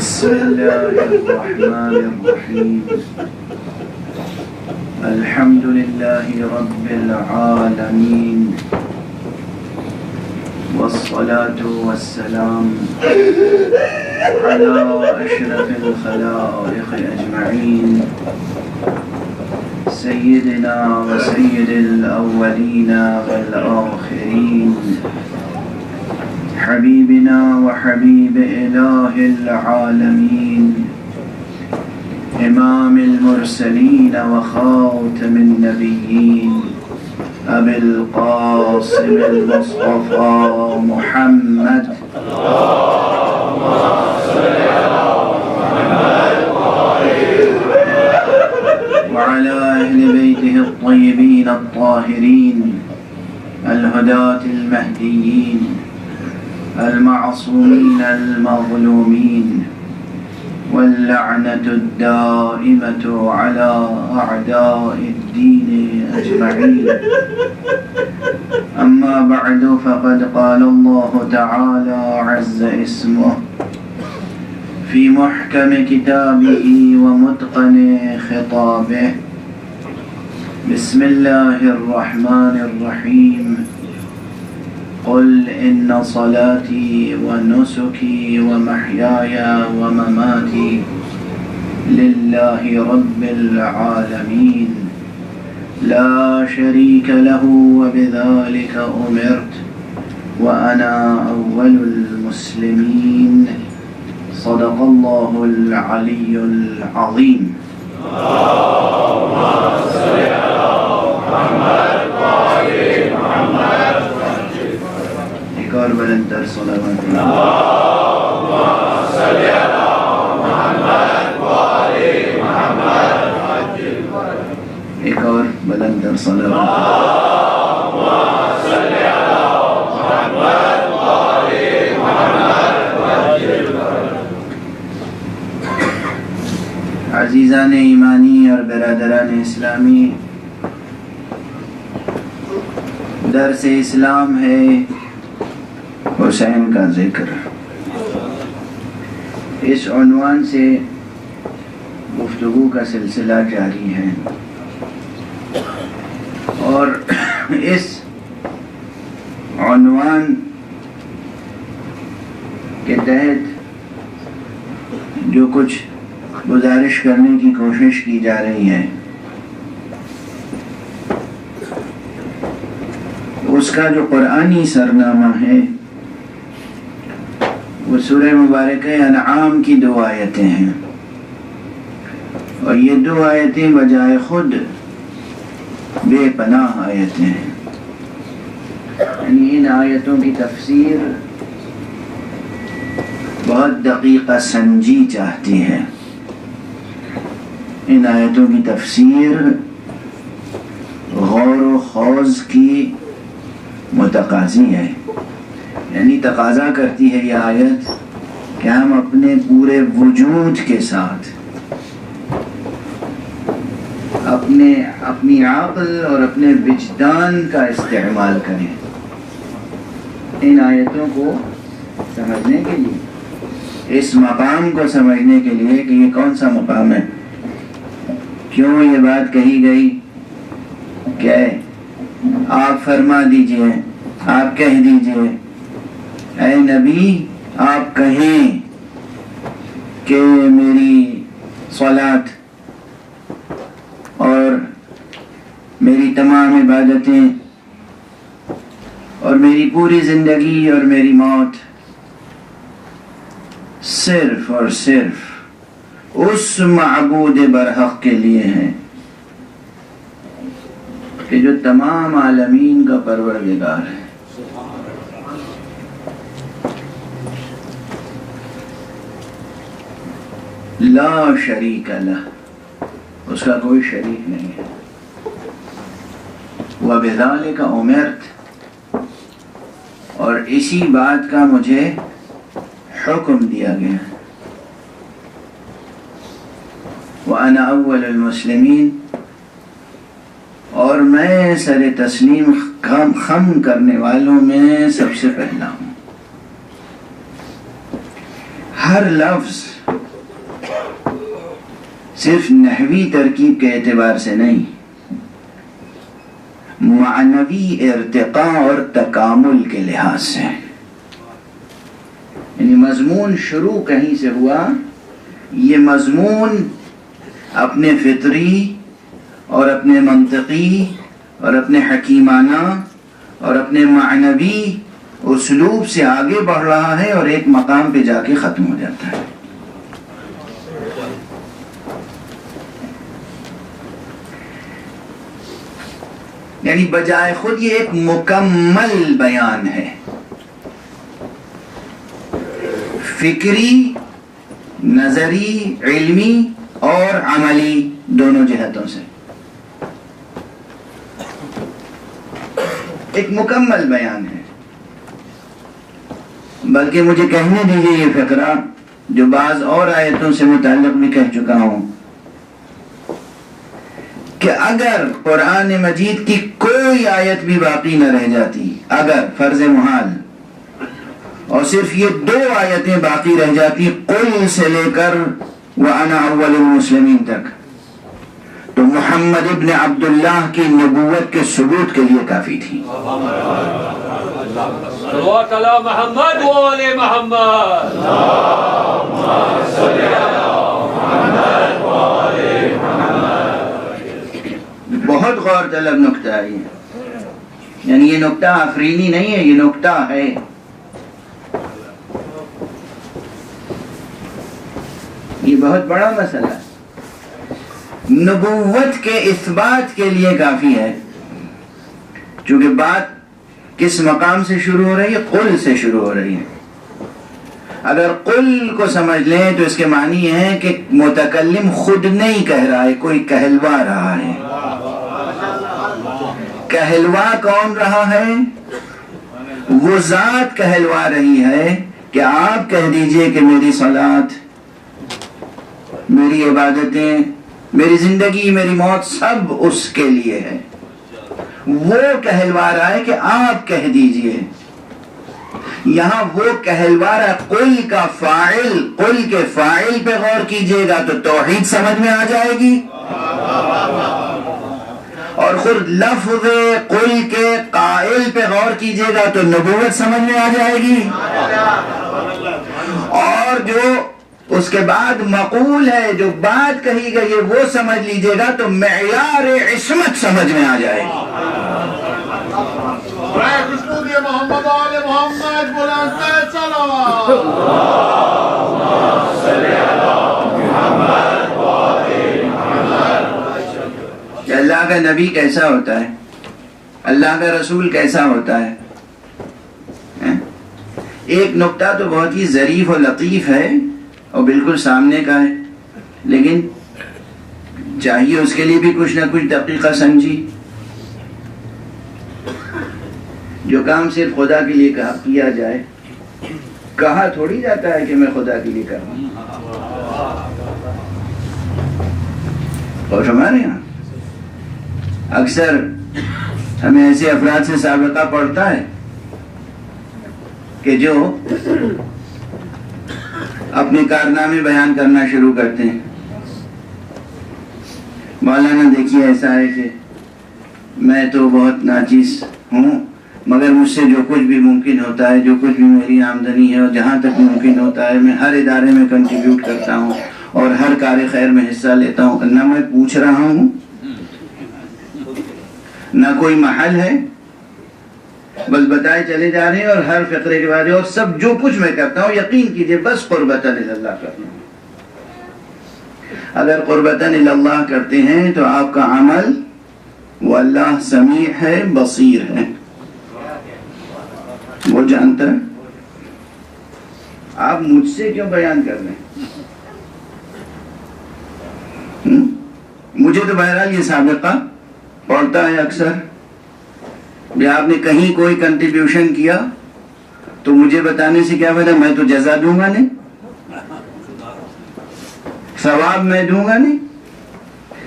بسم الله الرحمن الرحيم الحمد لله رب العالمين والصلاة والسلام على أشرف الخلائق أجمعين سيدنا وسيد الأولين والآخرين حبيبنا وحبيب إله العالمين إمام المرسلين وخاتم النبيين أبي القاسم المصطفى محمد وعلى أهل بيته الطيبين الطاهرين الهداة المهديين المعصومين المظلومين واللعنة الدائمة على أعداء الدين أجمعين. أما بعد فقد قال الله تعالى عز اسمه في محكم كتابه ومتقن خطابه بسم الله الرحمن الرحيم قل إن صلاتي ونسكي ومحياي ومماتي لله رب العالمين لا شريك له وبذلك أمرت وأنا أول المسلمين. صدق الله العلي العظيم. اللهم صل على محمد وآل محمد. ایک اور بلندر صلوات اللهم صل على محمد وآل محمد. ایک اور بلندر صلوات اللهم صل على محمد وآل محمد. عزیزان ایمانی اور برادران اسلامی، درس اسلام ہے حسین کا ذکر. اس عنوان سے گفتگو کا سلسلہ جاری ہے اور اس عنوان کے تحت جو کچھ گزارش کرنے کی کوشش کی جا رہی ہے اس کا جو قرآنی سرنامہ ہے وہ سورہ مبارکہ انعام کی 2 آیتیں ہیں، اور یہ 2 آیتیں بجائے خود بے پناہ آیتیں ہیں. یعنی ان آیتوں کی تفسیر بہت دقیقہ سنجی چاہتی ہے. ان آیتوں کی تفسیر غور و خوض کی متقاضی ہے. یعنی تقاضا کرتی ہے یہ آیت کہ ہم اپنے پورے وجود کے ساتھ اپنی عقل اور اپنے وجدان کا استعمال کریں ان آیتوں کو سمجھنے کے لیے، اس مقام کو سمجھنے کے لیے کہ یہ کون سا مقام ہے، کیوں یہ بات کہی گئی کہ آپ فرما دیجئے، آپ کہہ دیجئے، اے نبی آپ کہیں کہ میری صلاۃ اور میری تمام عبادتیں اور میری پوری زندگی اور میری موت صرف اور صرف اس معبود برحق کے لیے ہیں کہ جو تمام عالمین کا پروردگار ہے. لا شریک لہ، اس کا کوئی شریک نہیں ہے. وَبِذَلِكَ أُمِرْتُ، اور اسی بات کا مجھے حکم دیا گیا. وَأَنَا أَوَّلُ الْمُسْلِمِينَ، اور میں سر تسلیم خم کرنے والوں میں سب سے پہلا ہوں. ہر لفظ صرف نحوی ترکیب کے اعتبار سے نہیں، معنوی ارتقاء اور تکامل کے لحاظ سے، یعنی مضمون شروع کہیں سے ہوا، یہ مضمون اپنے فطری اور اپنے منطقی اور اپنے حکیمانہ اور اپنے معنوی اسلوب سے آگے بڑھ رہا ہے اور ایک مقام پہ جا کے ختم ہو جاتا ہے۔ یعنی بجائے خود یہ ایک مکمل بیان ہے، فکری، نظری، علمی اور عملی دونوں جہتوں سے ایک مکمل بیان ہے۔ بلکہ مجھے کہنے دیجیے یہ فقرہ جو بعض اور آیتوں سے متعلق بھی کہہ چکا ہوں کہ اگر قرآن مجید کی کوئی آیت بھی باقی نہ رہ جاتی، اگر فرض محال، اور صرف یہ 2 آیتیں باقی رہ جاتی قل سے لے کر وَأَنَا أَوَّلُ الْمُسْلِمِينَ تک، تو محمد ابن عبداللہ کی نبوت کے ثبوت کے لیے کافی تھی۔ محمد وآل محمد، بہت غور طلب نقطہ ہے یہ، یعنی یہ نقطہ آفرینی نہیں ہے، یہ نقطہ ہے۔ یہ بہت بڑا مسئلہ ہے، نبوت کے اثبات کے لیے کافی ہے، چونکہ بات کس مقام سے شروع ہو رہی ہے؟ قل سے شروع ہو رہی ہے۔ اگر قل کو سمجھ لیں تو اس کے معنی یہ ہے کہ متکلم خود نہیں کہہ رہا ہے، کوئی کہلوا رہا ہے۔ کہلوا کون رہا ہے؟ وہ ذات کہلوا رہی ہے کہ آپ کہہ دیجئے کہ میری صلاۃ، میری عبادتیں، میری زندگی، میری موت سب اس کے لیے ہے۔ وہ کہلوا رہا ہے کہ آپ کہہ دیجئے۔ یہاں وہ کہلوا رہا ہے، قل کا فاعل، قل کے فاعل پہ غور کیجئے گا تو توحید سمجھ میں آ جائے گی، اور خود لفظ قل کے قائل پہ غور کیجئے گا تو نبوت سمجھ میں آ جائے گی، اور جو اس کے بعد مقول ہے، جو بات کہی گئی ہے وہ سمجھ لیجئے گا تو معیار عصمت سمجھ میں آ جائے گی۔ محمد آل محمد بلند صلوات۔ کہ اللہ کا نبی کیسا ہوتا ہے، اللہ کا رسول کیسا ہوتا ہے۔ ایک نقطہ تو بہت ہی ظریف و لطیف ہے اور بالکل سامنے کا ہے، لیکن چاہیے اس کے لیے بھی کچھ نہ کچھ دقیقہ سمجھی۔ جو کام صرف خدا کے لیے کیا جائے، کہا تھوڑی جاتا ہے کہ میں خدا کے لیے کر رہا ہوں۔ اور ہمارے یہاں اکثر ہمیں ایسے افراد سے سابقہ پڑتا ہے کہ جو اپنے کارنامے بیان کرنا شروع کرتے ہیں۔ مولانا دیکھیے ایسا ہے کہ میں تو بہت ناچیز ہوں، مگر مجھ سے جو کچھ بھی ممکن ہوتا ہے، جو کچھ بھی میری آمدنی ہے اور جہاں تک ممکن ہوتا ہے، میں ہر ادارے میں کنٹریبیوٹ کرتا ہوں اور ہر کار خیر میں حصہ لیتا ہوں۔ نہ میں پوچھ رہا ہوں، نہ کوئی محل ہے، بس بتائے چلے جا رہے ہیں، اور ہر فقرے کے بعد اور سب جو کچھ میں کرتا ہوں یقین کیجئے بس قربتاً اللہ کرتا ہوں۔ اگر قربتاً اللہ کرتے ہیں تو آپ کا عمل وہ اللہ سمیع ہے، بصیر ہے، وہ جانتا ہے۔ آپ مجھ سے کیوں بیان کر رہے ہیں؟ مجھے تو بہرحال یہ سابقہ پڑتا ہے اکثر، بھی آپ نے کہیں کوئی کنٹریبیوشن کیا تو مجھے بتانے سے کیا فائدہ، میں تو جزا دوں گا نہیں، ثواب میں دوں گا نہیں۔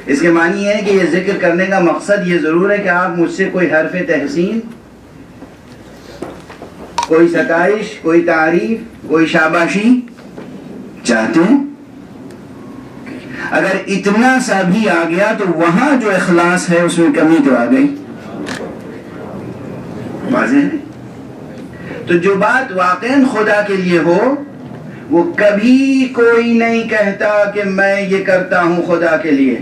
اس کے معنی ہے کہ یہ ذکر کرنے کا مقصد یہ ضرور ہے کہ آپ مجھ سے کوئی حرف تحسین، کوئی ستائش، کوئی تعریف، کوئی شاباشی چاہتے ہیں؟ اگر اتنا سا بھی آ گیا تو وہاں جو اخلاص ہے اس میں کمی تو آ گئی. واضح ہے. تو جو بات واقعاً خدا کے لیے ہو وہ کبھی کوئی نہیں کہتا کہ میں یہ کرتا ہوں خدا کے لیے.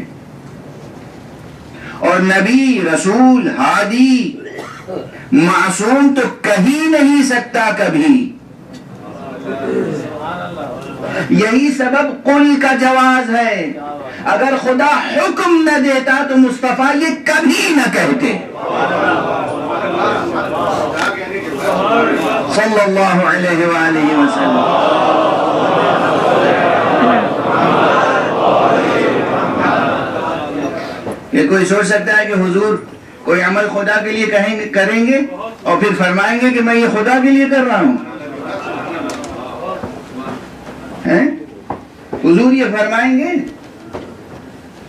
اور نبی، رسول، ہادی، معصوم تو کہی نہیں سکتا کبھی. یہی سبب قل کا جواز ہے. اگر خدا حکم نہ دیتا تو مصطفیٰ یہ کبھی نہ کہتے صلی اللہ علیہ وآلہ وسلم. یہ کوئی سوچ سکتا ہے کہ حضور کوئی عمل خدا کے لیے کریں گے اور پھر فرمائیں گے کہ میں یہ خدا کے لیے کر رہا ہوں؟ حضور یہ فرمائیں گے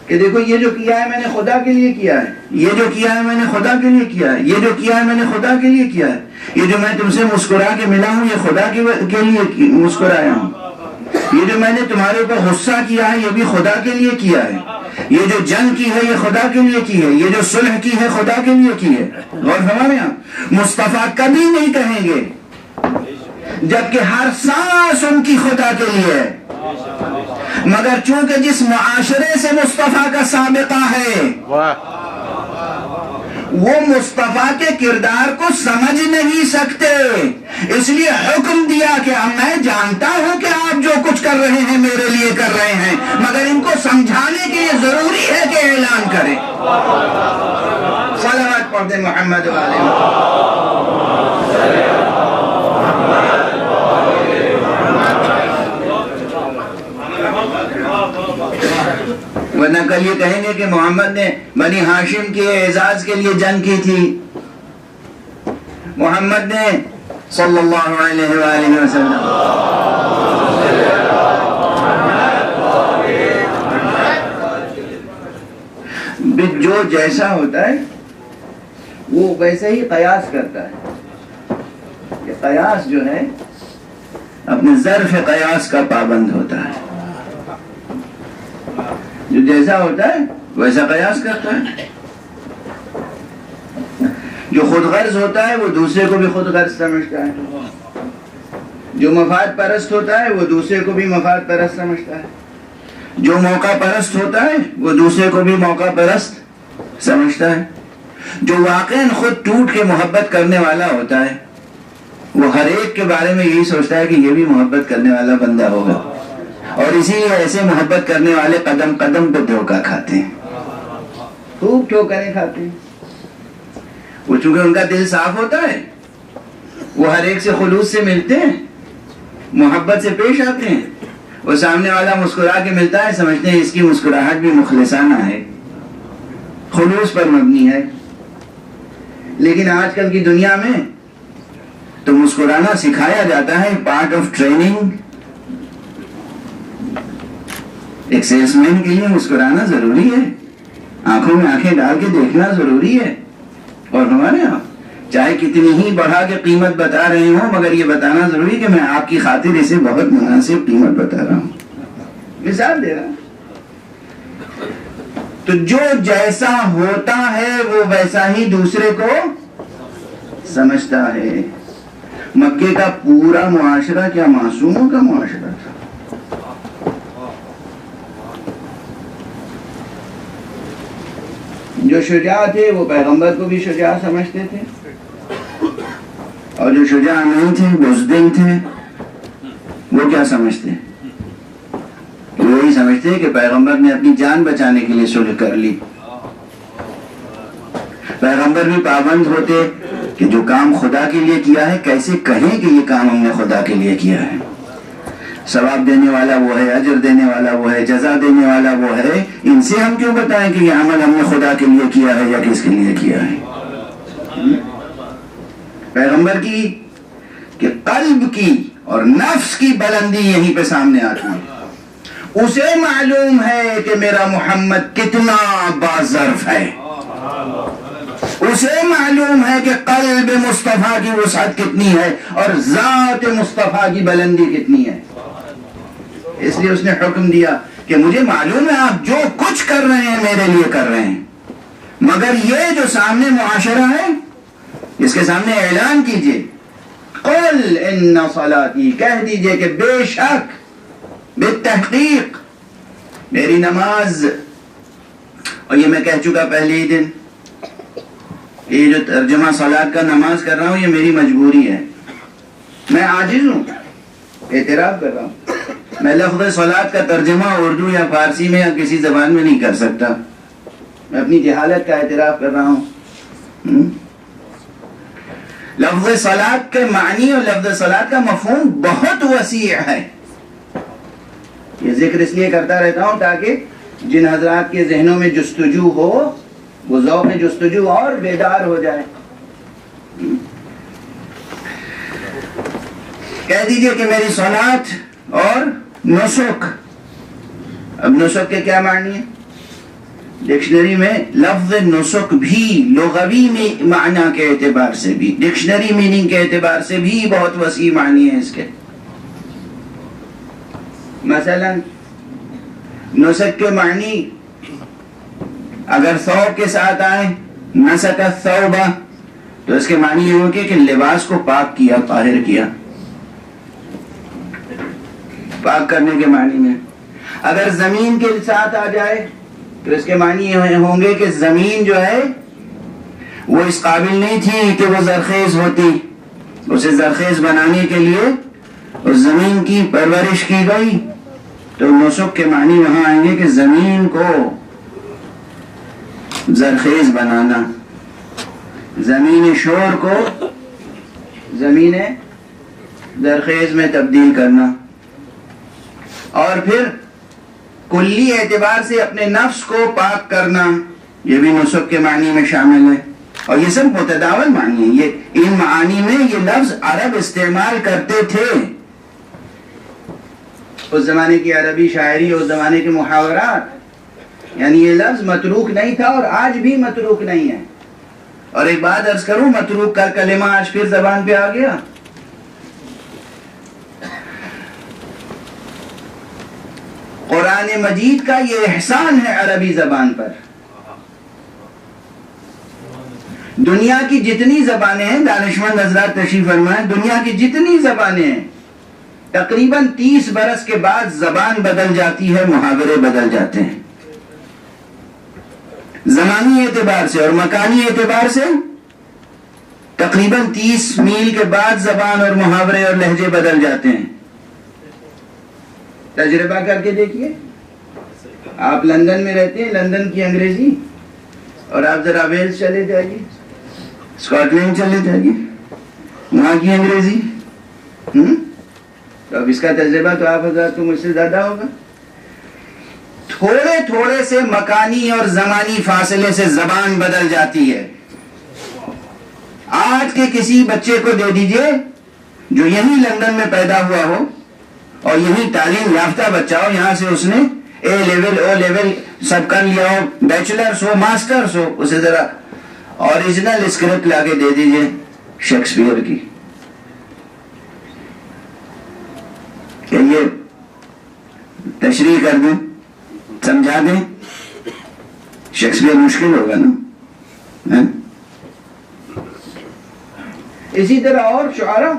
کہ دیکھو یہ جو کیا ہے میں نے خدا کے لیے کیا ہے، یہ جو کیا ہے میں نے خدا کے لیے کیا ہے، یہ جو کیا ہے میں نے خدا کے لیے کیا ہے، یہ جو میں تم سے مسکرا کے ملا ہوں یہ خدا کے لیے مسکرایا ہوں، یہ جو میں نے تمہارے اوپر غصہ کیا ہے یہ بھی خدا کے لیے کیا ہے، یہ جو جنگ کی ہے یہ خدا کے لیے کی ہے، یہ جو صلح کی ہے خدا کے لیے کی ہے. غور فرمائیں آپ، مصطفیٰ کبھی نہیں کہیں گے جبکہ ہر سانس ان کی خدا کے لیے ہے. مگر چونکہ جس معاشرے سے مصطفیٰ کا سابقہ ہے وہ مصطفیٰ کے کردار کو سمجھ نہیں سکتے، اس لیے حکم دیا کہ میں جانتا ہوں کہ آپ جو کچھ کر رہے ہیں میرے لیے کر رہے ہیں، مگر ان کو سمجھانے کے لیے ضروری ہے کہ اعلان کریں. صلوات پڑھتے محمد ورنہ کل یہ کہیں گے کہ محمد نے بنی ہاشم کے اعزاز کے لیے جنگ کی تھی، محمد نے صلی اللہ علیہ وآلہ وسلم جو جیسا ہوتا ہے وہ ویسے ہی قیاس کرتا ہے. یہ قیاس جو ہے اپنے ظرف قیاس کا پابند ہوتا ہے، جو جیسا ہوتا ہے ویسا قیاس کرتا ہے. جو خود غرض ہوتا ہے وہ دوسرے کو بھی خود غرض سمجھتا ہے، جو مفاد پرست ہوتا ہے وہ دوسرے کو بھی مفاد پرست سمجھتا ہے، جو موقع پرست ہوتا ہے وہ دوسرے کو بھی موقع پرست سمجھتا ہے. جو واقعاً خود ٹوٹ کے محبت کرنے والا ہوتا ہے وہ ہر ایک کے بارے میں یہی سوچتا ہے کہ یہ بھی محبت کرنے والا بندہ ہوگا، اور اسی لیے ایسے محبت کرنے والے قدم قدم پہ دھوکہ کھاتے ہیں، خوب ٹھوکریں کھاتے ہیں. وہ چونکہ ان کا دل صاف ہوتا ہے وہ ہر ایک سے خلوص سے ملتے ہیں، محبت سے پیش آتے ہیں. وہ سامنے والا مسکرا کے ملتا ہے، سمجھتے ہیں اس کی مسکراہٹ بھی مخلصانہ ہے، خلوص پر مبنی ہے. لیکن آج کل کی دنیا میں تو مسکرانا سکھایا جاتا ہے، پارٹ آف ٹریننگ. ایک سیلس مین کے لیے مسکرانا ضروری ہے، آنکھوں میں آنکھیں ڈال کے دیکھنا ضروری ہے. اور ہمارے یہاں چاہے کتنی ہی بڑھا کے قیمت بتا رہے ہوں مگر یہ بتانا ضروری کہ میں آپ کی خاطر اسے بہت مناسب قیمت بتا رہا ہوں. مثال دے رہا ہوں. تو جو جیسا ہوتا ہے وہ ویسا ہی دوسرے کو سمجھتا ہے. مکے کا پورا معاشرہ کیا معصوموں کا معاشرہ تھا؟ جو شجاع تھے وہ پیغمبر کو بھی شجاع سمجھتے تھے، اور جو شجاع نہیں تھے بزدل تھے وہ کیا سمجھتے؟ وہی سمجھتے کہ پیغمبر نے اپنی جان بچانے کے لیے صلح کر لی. پیغمبر بھی پابند ہوتے کہ جو کام خدا کے لیے کیا ہے کیسے کہیں کہ یہ کام ہم نے خدا کے لیے کیا ہے. ثواب دینے والا وہ ہے، اجر دینے والا وہ ہے، جزا دینے والا وہ ہے. ان سے ہم کیوں بتائیں کہ یہ عمل ہم نے خدا کے لیے کیا ہے یا کس کے لیے کیا ہے؟ پیغمبر کی کہ قلب کی اور نفس کی بلندی یہیں پہ سامنے آتی ہے. اسے معلوم ہے کہ میرا محمد کتنا باظرف ہے، اسے معلوم ہے کہ قلب مصطفیٰ کی وسعت کتنی ہے اور ذات مصطفیٰ کی بلندی کتنی ہے. اس لیے اس نے حکم دیا کہ مجھے معلوم ہے آپ جو کچھ کر رہے ہیں میرے لیے کر رہے ہیں، مگر یہ جو سامنے معاشرہ ہے اس کے سامنے اعلان کیجئے، قل ان صلاتی، کہہ دیجئے کہ بے شک بالتحقیق میری نماز، اور یہ میں کہہ چکا پہلے ہی دن، یہ جو ترجمہ صلاۃ کا نماز کر رہا ہوں یہ میری مجبوری ہے، میں عاجز ہوں، اعتراف کر رہا ہوں، میں لفظ صلاۃ کا ترجمہ اردو یا فارسی میں یا کسی زبان میں نہیں کر سکتا، میں اپنی جہالت کا اعتراف کر رہا ہوں۔ لفظ صلاۃ کے معنی اور لفظ صلاۃ کا مفہوم بہت وسیع ہے، یہ ذکر اس لیے کرتا رہتا ہوں تاکہ جن حضرات کے ذہنوں میں جستجو ہو وہ ذوق جستجو اور بیدار ہو جائے۔ کہہ دیجئے کہ میری صلاۃ اور نسک، اب نسک کے کیا معنی ہے؟ ڈکشنری میں لفظ نسک بھی لغوی میں معنی کے اعتبار سے بھی، ڈکشنری میننگ کے اعتبار سے بھی بہت وسیع معنی ہے اس کے۔ مثلا نسک کے معنی اگر ثوب کے ساتھ آئے، نسک الثوب، تو اس کے معنی یہ ہوگی کہ لباس کو پاک کیا، طاہر کیا، پاک کرنے کے معنی میں۔ اگر زمین کے ساتھ آ جائے تو اس کے معنی یہ ہوں گے کہ زمین جو ہے وہ اس قابل نہیں تھی کہ وہ زرخیز ہوتی، اسے زرخیز بنانے کے لیے اس زمین کی پرورش کی گئی، تو نسک کے معنی وہاں آئیں گے کہ زمین کو زرخیز بنانا، زمین شور کو زمین زرخیز میں تبدیل کرنا، اور پھر کلی اعتبار سے اپنے نفس کو پاک کرنا، یہ بھی نسک کے معنی میں شامل ہے، اور یہ سب متداول معنی ہے، یہ ان معانی میں یہ لفظ عرب استعمال کرتے تھے، اس زمانے کی عربی شاعری، اس زمانے کے محاورات، یعنی یہ لفظ متروک نہیں تھا اور آج بھی متروک نہیں ہے۔ اور ایک بات عرض کروں، متروک کا کلمہ آج پھر زبان پہ آ گیا۔ قرآن مجید کا یہ احسان ہے عربی زبان پر۔ دنیا کی جتنی زبانیں ہیں، دانشمند حضرات تشریف فرمائیں، دنیا کی جتنی زبانیں ہیں تقریباً 30 برس کے بعد زبان بدل جاتی ہے، محاورے بدل جاتے ہیں، زمانی اعتبار سے اور مکانی اعتبار سے تقریباً 30 میل کے بعد زبان اور محاورے اور لہجے بدل جاتے ہیں۔ تجربہ کر کے دیکھیے، آپ لندن میں رہتے ہیں، لندن کی انگریزی، اور آپ ذرا ویلز چلے جائیے، اسکاٹ لینڈ چلے جائیے، وہاں کی انگریزی، تو اب اس کا تجربہ تو آپ حضرات کو مجھ سے زیادہ ہوگا۔ تھوڑے تھوڑے سے مکانی اور زمانی فاصلے سے زبان بدل جاتی ہے۔ آج کے کسی بچے کو دے دیجئے جو یہیں لندن میں پیدا ہوا ہو اور یہیں تعلیم یافتہ بچہ ہو، یہاں سے اس نے اے لیول او لیول سب کر لیا ہو، بیچلرز ہو ماسٹرز ہو، اسے ذرا اوریجنل اسکرپٹ لا کے دے دیجئے شیکسپیئر کی، کہ یہ تشریح کر دیں، سمجھا دیں، شیکسپیئر مشکل ہوگا نا۔ اسی طرح اور شعراء،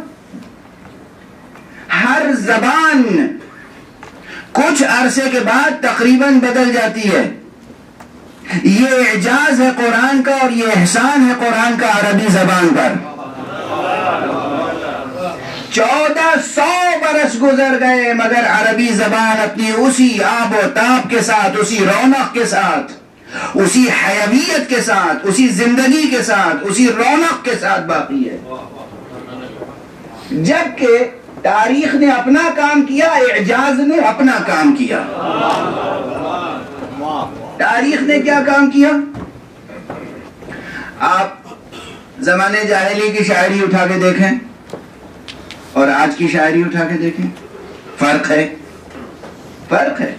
ہر زبان کچھ عرصے کے بعد تقریباً بدل جاتی ہے۔ یہ اعجاز ہے قرآن کا اور یہ احسان ہے قرآن کا عربی زبان پر۔ 1400 برس گزر گئے مگر عربی زبان اپنی اسی آب و تاب کے ساتھ، اسی رونق کے ساتھ، اسی حیویت کے ساتھ، اسی زندگی کے ساتھ، اسی رونق کے ساتھ باقی ہے۔ جبکہ تاریخ نے اپنا کام کیا، اعجاز نے اپنا کام کیا۔ تاریخ نے کیا کام کیا؟ آپ زمانے جاہلی کی شاعری اٹھا کے دیکھیں اور آج کی شاعری اٹھا کے دیکھیں، فرق ہے، فرق ہے۔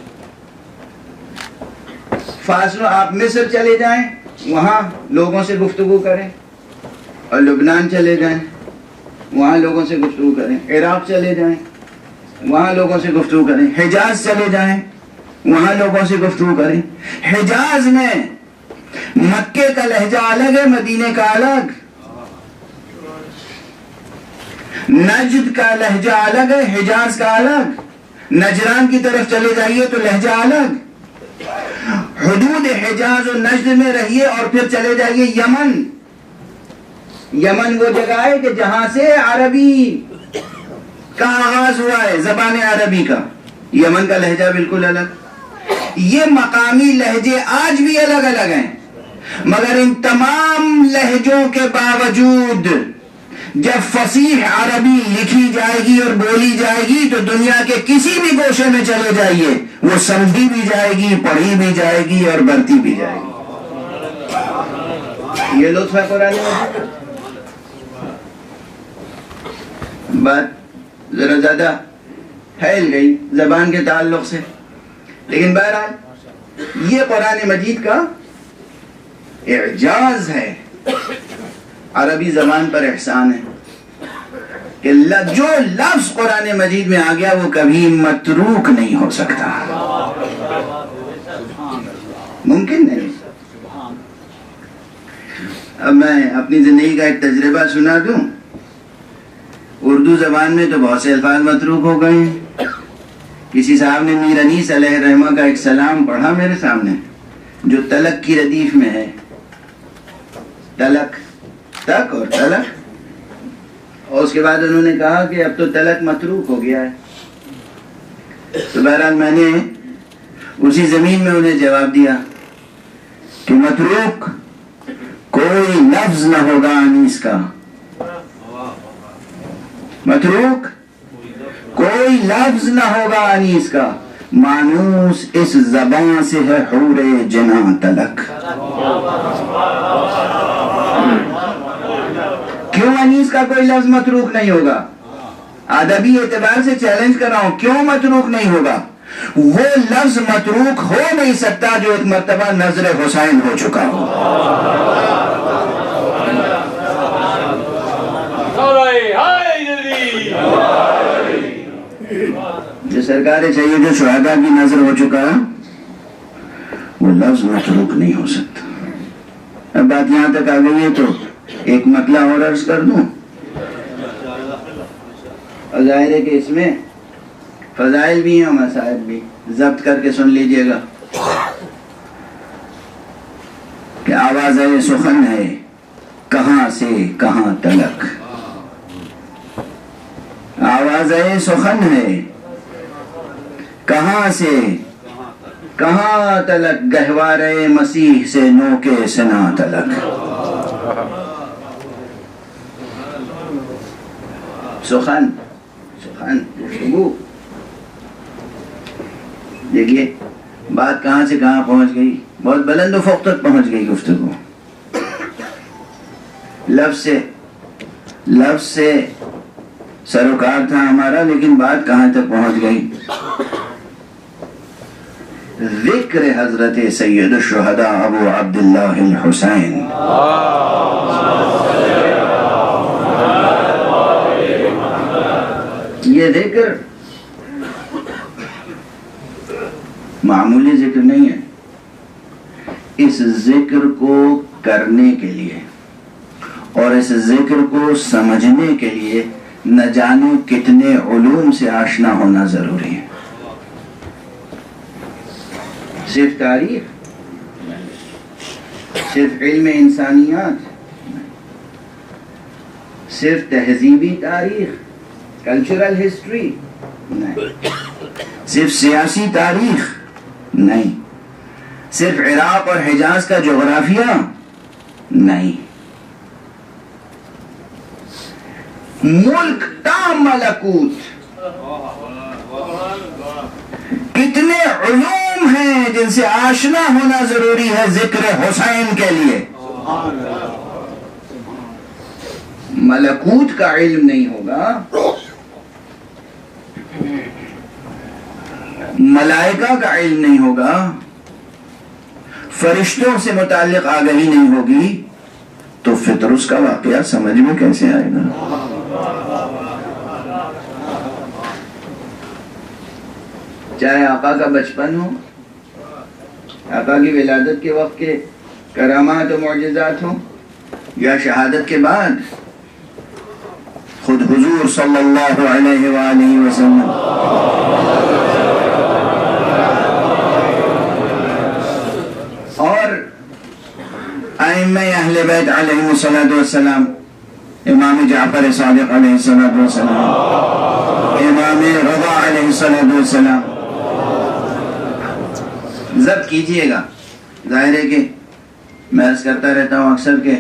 فاصلوں، آپ مصر چلے جائیں، وہاں لوگوں سے گفتگو کریں، اور لبنان چلے جائیں، وہاں لوگوں سے گفتگو کریں، عراق چلے جائیں، وہاں لوگوں سے گفتگو کریں. حجاز چلے جائیں, وہاں لوگوں سے گفتگو کریں. حجاز میں مکے کا لہجہ الگ ہے, مدینے کا الگ. نجد کا لہجہ الگ ہے, حجاز کا الگ. نجران کی طرف چلے جائیے تو لہجہ الگ. حدود حجاز و نجد میں رہیے اور پھر چلے جائیے یمن. یمن وہ جگہ ہے کہ جہاں سے عربی کا آغاز ہوا ہے, زبان عربی کا. یمن کا لہجہ بالکل الگ. یہ مقامی لہجے آج بھی الگ الگ ہیں, مگر ان تمام لہجوں کے باوجود جب فصیح عربی لکھی جائے گی اور بولی جائے گی تو دنیا کے کسی بھی گوشے میں چلے جائیے, وہ سمجھی بھی جائے گی, پڑھی بھی جائے گی اور برتی بھی جائے گی. یہ لطف ہے قرآن مجید. بات ذرا زیادہ پھیل گئی زبان کے تعلق سے, لیکن بہرحال یہ قرآن مجید کا اعجاز ہے, عربی زبان پر احسان ہے کہ جو لفظ قرآن مجید میں آ گیا وہ کبھی متروک نہیں ہو سکتا, ممکن نہیں. اب میں اپنی زندگی کا ایک تجربہ سنا دوں. اردو زبان میں تو بہت سے الفاظ متروک ہو گئے ہیں. کسی صاحب نے میر انیس علیہ الرحمہ کا ایک سلام پڑھا میرے سامنے, جو تلک کی ردیف میں ہے. تلک, تک اور تلک, اور اس کے بعد انہوں نے کہا کہ اب تو تلک متروک ہو گیا ہے. تو بہرحال میں نے اسی زمین میں انہیں جواب دیا کہ متروک کوئی لفظ نہ ہوگا انیس کا, متروک کوئی لفظ نہ ہوگا انیس کا, مانوس اس زبان سے ہے حور جنا تلک. کیوں انیس کا کوئی لفظ متروک نہیں ہوگا؟ ادبی اعتبار سے چیلنج کر رہا ہوں, کیوں متروک نہیں ہوگا؟ وہ لفظ متروک ہو نہیں سکتا جو ایک مرتبہ نظر حسین ہو چکا ہو. جو سرکار چاہیے جو شہداء کی نظر ہو چکا ہے وہ لفظ متروک نہیں ہو سکتا. اب بات یہاں تک آ گئی ہے تو ایک مطلع اور عرض کر دوں. ظاہر ہے کہ اس میں فضائل بھی ہیں اور مسائل بھی, ضبط کر کے سن لیجئے گا کہ آواز سخن ہے کہاں سے کہاں تلک. آواز سخن ہے کہاں سے کہاں تلک, گہوارے مسیح سے نو کے سنا تلک. سخن سخن گفتگو. دیکھیے بات کہاں سے کہاں پہنچ گئی, بہت بلند و فوق تک پہنچ گئی گفتگو. لفظ سے سروکار تھا ہمارا, لیکن بات کہاں تک پہنچ گئی. ذکر حضرت سید الشہداء ابو عبداللہ الحسین. یہ ذکر معمولی ذکر نہیں ہے. اس ذکر کو کرنے کے لیے اور اس ذکر کو سمجھنے کے لیے نہ جانے کتنے علوم سے آشنا ہونا ضروری ہے. صرف تاریخ, صرف علم انسانیات, صرف تہذیبی تاریخ, کلچرل ہسٹری نہیں, صرف سیاسی تاریخ نہیں, صرف عراق اور حجاز کا جغرافیہ نہیں, ملک تا ملکوت. کتنے علوم ہیں جن سے آشنا ہونا ضروری ہے ذکر حسین کے لیے. ملکوت کا علم نہیں ہوگا, ملائکہ کا علم نہیں ہوگا, فرشتوں سے متعلق آگہی نہیں ہوگی, تو فطرس کا واقعہ سمجھ میں کیسے آئے گا؟ چاہے آقا کا بچپن ہو، آقا کی ولادت کے وقت کے کرامات و معجزات ہوں، یا شہادت کے بعد خود حضور صلی اللہ علیہ وآلہ وسلم اور ائمہ اہل بیت علیہ الصلوۃ والسلام، امام جعفر صادق علیہ الصلوۃ والسلام، امام رضا علیہ الصلوۃ والسلام. ضبط کیجئے گا. ظاہر ہے کہ میں عرض کرتا رہتا ہوں اکثر کہ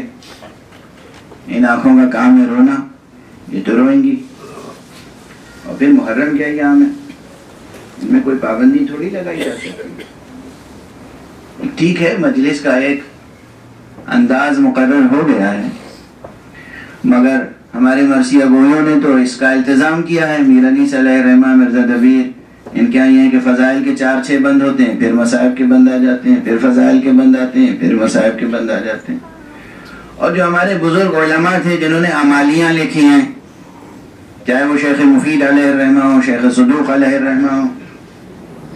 ان آنکھوں کا کام ہے رونا، یہ تو روئیں گی. اور پھر محرم کیا ایام ہے، ان میں کوئی پابندی تھوڑی لگائی جا سکتی. ٹھیک ہے مجلس کا ایک انداز مقرر ہو گیا ہے، مگر ہمارے مرثیہ گویوں نے تو اس کا التزام کیا ہے. میر انیس علیہ الرحمہ، مرزا دبیر، ان کے یہ ہے کہ فضائل کے 4-6 بند ہوتے ہیں، پھر مصائب کے بند آ جاتے ہیں، پھر فضائل کے بند آتے ہیں، پھر مصائب کے بند آ جاتے ہیں. اور جو ہمارے بزرگ علماء تھے جنہوں نے اعمالیاں لکھی ہیں، چاہے وہ شیخ مفید علیہ الرحمہ ہو، شیخ صدوق علیہ الرحمہ ہو،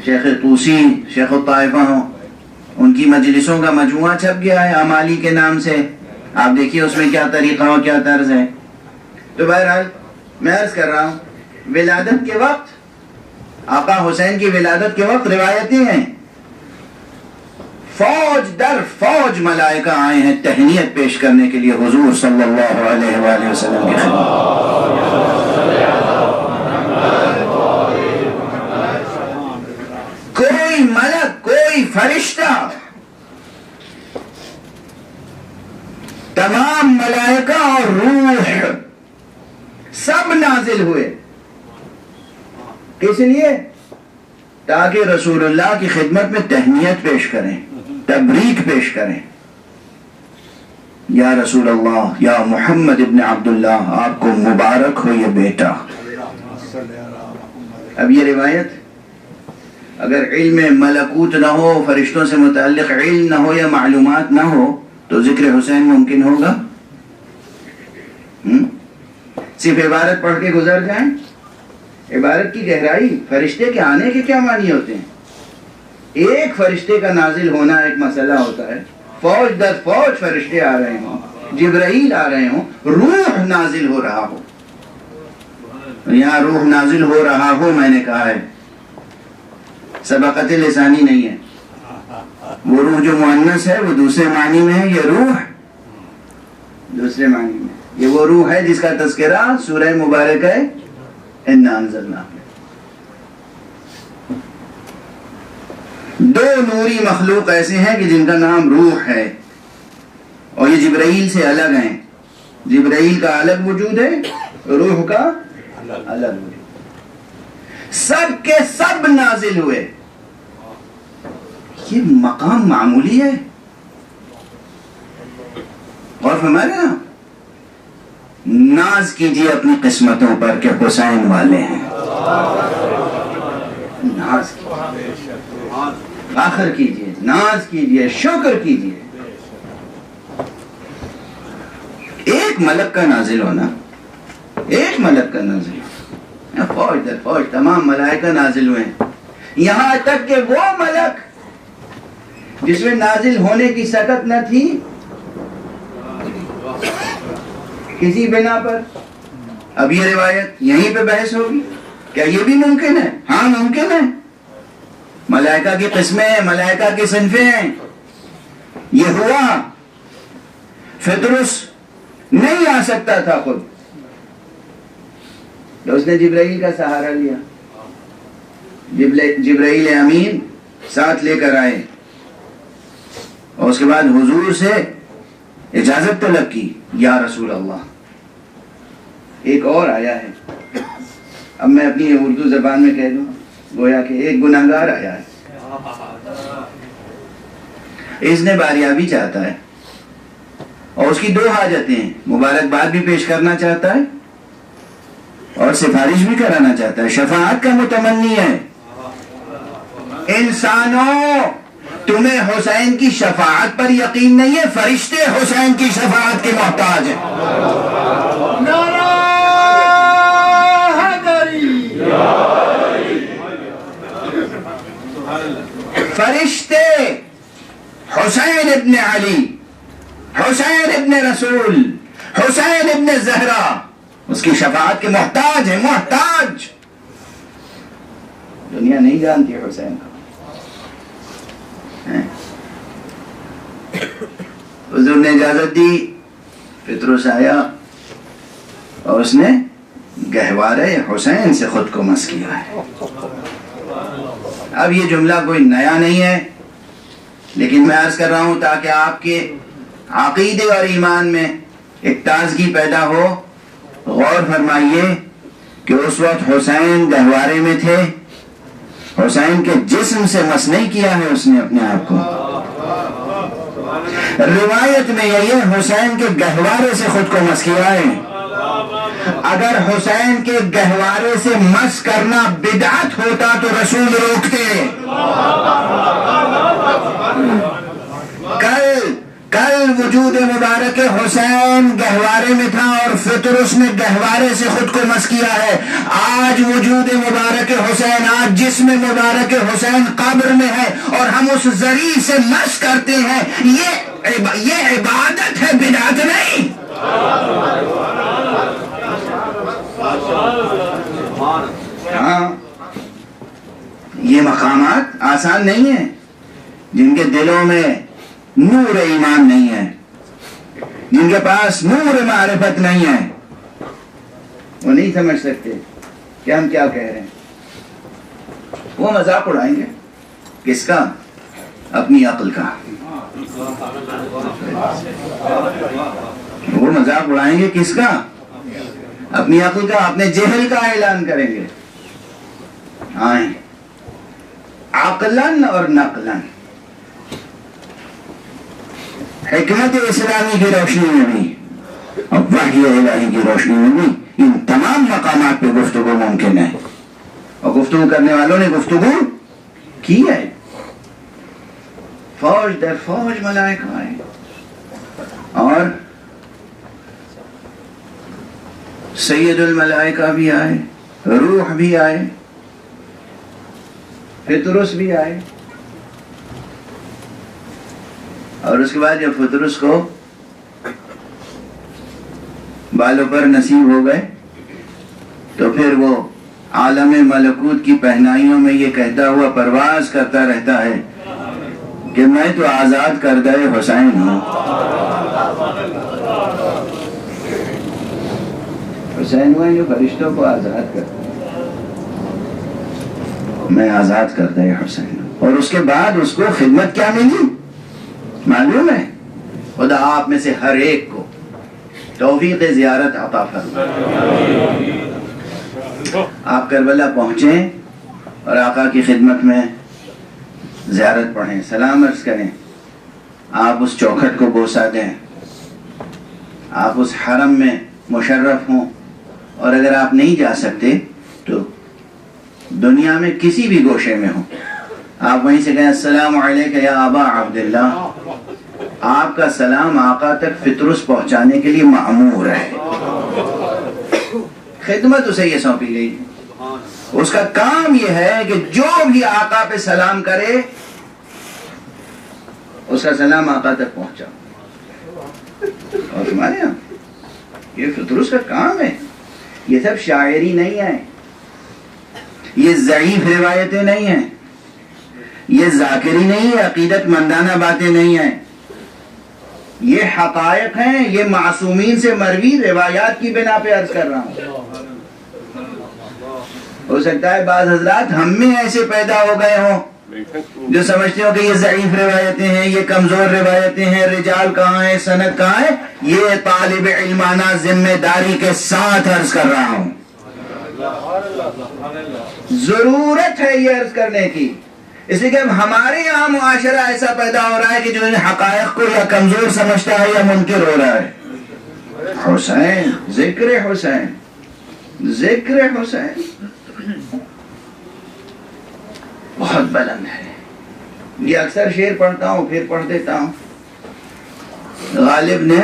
شیخ طوسی، شیخ الطائفہ ہو، ان کی مجلسوں کا مجموعہ چھپ گیا ہے اعمالی کے نام سے. آپ دیکھیے اس میں کیا طریقہ اور کیا طرز ہے. تو بہرحال میں عرض کر رہا ہوں، ولادت کے وقت، آقا حسین کی ولادت کے وقت روایتیں ہیں، فوج در فوج ملائکہ آئے ہیں تہنیت پیش کرنے کے لیے حضور صلی اللہ علیہ وآلہ وسلم کی خدمت. کوئی ملک، کوئی فرشتہ، تمام ملائکہ اور روح سب نازل ہوئے. کس لیے؟ تاکہ رسول اللہ کی خدمت میں تہنیت پیش کریں، تبریک پیش کریں. یا رسول اللہ، یا محمد ابن عبداللہ، آپ کو مبارک ہو یہ بیٹا. اب یہ روایت اگر علم ملکوت نہ ہو، فرشتوں سے متعلق علم نہ ہو یا معلومات نہ ہو تو ذکر حسین ممکن ہوگا؟ صرف عبارت پڑھ کے گزر جائیں؟ عبارت کی گہرائی، فرشتے کے آنے کے کیا معنی ہوتے ہیں؟ ایک فرشتے کا نازل ہونا ایک مسئلہ ہوتا ہے، فوج در فوج فرشتے آ رہے ہوں، جبرائیل آ رہے ہوں، روح نازل ہو رہا ہو. یہاں روح نازل ہو رہا ہو میں نے کہا ہے، سبقت لسانی نہیں ہے. وہ روح جو مؤنث ہے وہ دوسرے معنی میں ہے، یہ روح دوسرے معنی میں. یہ وہ روح ہے جس کا تذکرہ سورہ مبارکہ ہے اِنَّا أَنزَلْنَاهُ. دو نوری مخلوق ایسے ہیں کہ جن کا نام روح ہے، اور یہ جبرائیل سے الگ ہیں. جبرائیل کا الگ وجود ہے، روح کا الگ وجود. سب کے سب نازل ہوئے. یہ مقام معمولی ہے؟ اور ہمارے ناز کیجئے اپنی قسمتوں پر کہ حسین والے ہیں. ناز کیجئے، فخر کیجئے، ناز کیجئے، شکر کیجئے. ایک ملک کا نازل ہونا، ایک ملک کا نازل ہونا، فوج در فوج تمام ملائکہ نازل ہوئے ہیں. یہاں تک کہ وہ ملک جس میں نازل ہونے کی سکت نہ تھی، کسی بنا پر. اب یہ روایت یہیں پہ بحث ہوگی، کیا یہ بھی ممکن ہے؟ ہاں ممکن ہے. ملائکہ کی قسمیں ہیں، ملائکہ کی صنفیں ہیں. یہ ہوا. فطرس نہیں آ سکتا تھا خود، تو اس نے جبرائیل کا سہارا لیا. جبرائیل امین ساتھ لے کر آئے، اور اس کے بعد حضور سے اجازت طلب کی، یا رسول اللہ. ایک اور آیا ہے، اب میں اپنی اردو زبان میں کہہ دوں، گویا کہ ایک گناہگار آیا ہے، اس نے باریابی چاہتا ہے، اور اس کی دو حاجتیں ہیں. مبارکباد بھی پیش کرنا چاہتا ہے اور سفارش بھی کرانا چاہتا ہے. شفاعت کا متمنی ہے. انسانوں، تمہیں حسین کی شفاعت پر یقین نہیں ہے، فرشتے حسین کی شفاعت کے محتاج ہیں. نعرہ حیدری. فرشتے حسین ابن علی، حسین ابن رسول، حسین ابن زہرا اس کی شفاعت کے محتاج ہیں، محتاج. دنیا نہیں جانتی حسین کو. حضور نے اجازت دی، پطرس آیا اور اس نے گہوارے حسین سے خود کو مس کیا ہے. اب یہ جملہ کوئی نیا نہیں ہے، لیکن میں عرض کر رہا ہوں تاکہ آپ کے عقیدے اور ایمان میں ایک تازگی پیدا ہو. غور فرمائیے کہ اس وقت حسین گہوارے میں تھے، حسین کے جسم سے مس نہیں کیا ہے اس نے اپنے آپ کو. روایت میں یہ حسین کے گہوارے سے خود کو مس کیا ہے. اگر حسین کے گہوارے سے مس کرنا بدعت ہوتا تو رسول روکتے. کل وجود مبارک حسین گہوارے میں تھا اور فطرس نے گہوارے سے خود کو مس کیا ہے. آج وجود مبارک حسین، آج جسم مبارک حسین قبر میں ہے اور ہم اس ذریعے سے مس کرتے ہیں. یہ عبادت ہے، بدعت نہیں. ہاں، یہ مقامات آسان نہیں ہیں. جن کے دلوں میں نور ایمان نہیں ہے، جن کے پاس نور معرفت نہیں ہے، وہ نہیں سمجھ سکتے کہ ہم کیا کہہ رہے ہیں. وہ مذاق اڑائیں گے. کس کا؟ اپنی عقل کا. وہ مذاق اڑائیں گے کس کا؟ اپنی عقل کا. اپنے جہل کا اعلان کریں گے. آئیں عقلاً اور نقلاً، حکمت اسلامی کی روشنی میں بھی اور وحی الہی کی روشنی میں بھی ان تمام مقامات پہ گفتگو ممکن ہے. اور گفتگو کرنے والوں نے گفتگو کی ہے. فوج در فوج ملائکہ آئے اور سید الملائکہ بھی آئے، روح بھی آئے، فطرس بھی آئے. اور اس کے بعد جب فطرس کو بالوں پر نصیب ہو گئے تو پھر وہ عالم ملکوت کی پہنائیوں میں یہ کہتا ہوا پرواز کرتا رہتا ہے کہ میں تو آزاد کردہ حسین ہوں. حسین ہوئے جو فرشتوں کو آزاد کرتا ہے، میں آزاد کردہ حسین ہوں. اور اس کے بعد اس کو خدمت کیا ملی معلوم ہے؟ خدا آپ میں سے ہر ایک کو توفیق زیارت عطا فرمائے. آپ کربلا پہنچیں اور آقا کی خدمت میں زیارت پڑھیں، سلام عرض کریں. آپ اس چوکھٹ کو بوسہ دیں، آپ اس حرم میں مشرف ہوں. اور اگر آپ نہیں جا سکتے تو دنیا میں کسی بھی گوشے میں ہوں، آپ وہیں سے کہیں السلام علیکم یا ابا عبداللہ. آپ کا سلام آقا تک فطرس پہنچانے کے لیے مأمور ہے. خدمت اسے یہ سونپی گئی. اس کا کام یہ ہے کہ جو بھی آقا پہ سلام کرے اس کا سلام آقا تک پہنچا. اور تمہارے یہاں یہ فطرس کا کام ہے. یہ سب شاعری نہیں ہے، یہ ضعیف روایتیں نہیں ہیں، یہ ذاکری نہیں ہے، عقیدت مندانہ باتیں نہیں ہیں. یہ حقائق ہیں. یہ معصومین سے مروی روایات کی بنا پہ عرض کر رہا ہوں. ہو سکتا ہے بعض حضرات ہم میں ایسے پیدا ہو گئے ہوں جو سمجھتے ہو کہ یہ ضعیف روایتیں ہیں، یہ کمزور روایتیں ہیں، رجال کہاں ہیں، سند کہاں ہے. یہ طالب علمانہ ذمہ داری کے ساتھ عرض کر رہا ہوں. ضرورت ہے یہ عرض کرنے کی، اس لیے کہ اب ہمارے یہاں معاشرہ ایسا پیدا ہو رہا ہے کہ جو ان حقائق کو یا کمزور سمجھتا ہے یا منکر ہو رہا ہے. حسین، ذکر حسین، ذکر حسین بہت بلند ہے. یہ اکثر شعر پڑھتا ہوں پھر پڑھ دیتا ہوں. غالب نے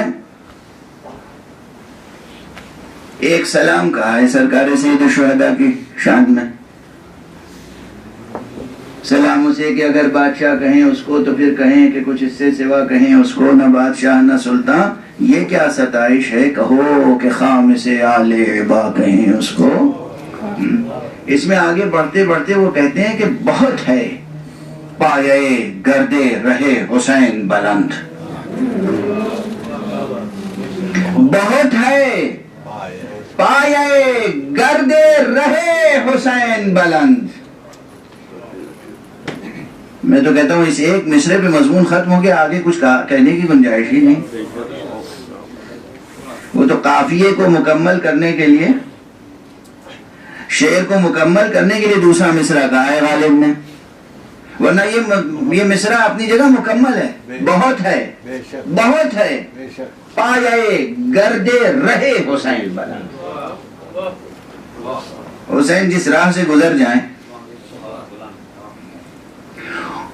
ایک سلام کہا ہے سرکار سید الشہداء کی شان میں. سلام اسے کہ اگر بادشاہ کہیں اس کو تو پھر کہیں کہ کچھ اس سے سوا کہیں اس کو، نہ بادشاہ نہ سلطان، یہ کیا ستائش ہے، کہو کہ خام سے آل عبا کہیں اس کو۔ اس میں آگے بڑھتے بڑھتے وہ کہتے ہیں کہ بہت ہے پایے گردے رہے حسین بلند، بہت ہے پایے گردے رہے حسین بلند۔ میں تو کہتا ہوں اس ایک مصرے پہ مضمون ختم ہو گیا، آگے کچھ کہنے کی گنجائش ہی نہیں۔ وہ تو قافیے کو مکمل کرنے کے لیے، شعر کو مکمل کرنے کے لیے دوسرا مصرع کہا ہے غالب نے، ورنہ یہ مصرع اپنی جگہ مکمل ہے۔ بہت ہے، بہت ہے پایے گردے رہے حسین بلند۔ حسین جس راہ سے گزر جائیں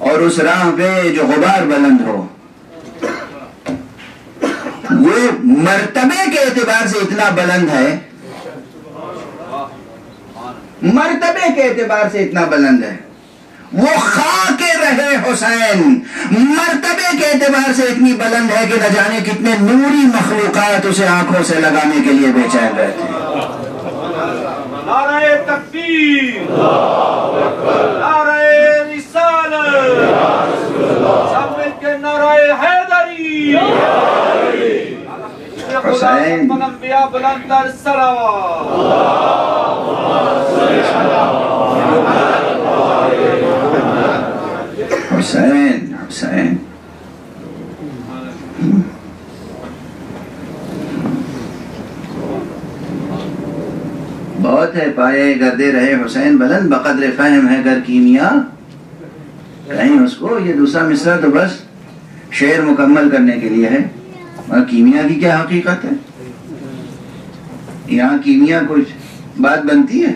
اور اس راہ پہ جو غبار بلند ہو، وہ مرتبے کے اعتبار سے اتنا بلند ہے، مرتبے کے اعتبار سے اتنا بلند ہے، وہ خاک رہے حسین مرتبے کے اعتبار سے اتنی بلند ہے کہ نہ جانے کتنے نوری مخلوقات اسے آنکھوں سے لگانے کے لیے بے چین رہتے ہیں۔ نعرہ تکبیر، نعرہ رسالت، سب مل کے نعرہ حیدری، حسین انبیاء بلند تر صلوات۔ حسین حسین بہت ہے پائے گردے رہے حسین بلند، بقدر فہم ہے گر کیمیا کہیں اس کو۔ یہ دوسرا مصرع تو بس شعر مکمل کرنے کے لیے ہے، اور کیمیا کی کیا حقیقت ہے؟ یہاں کیمیا کچھ بات بنتی ہے؟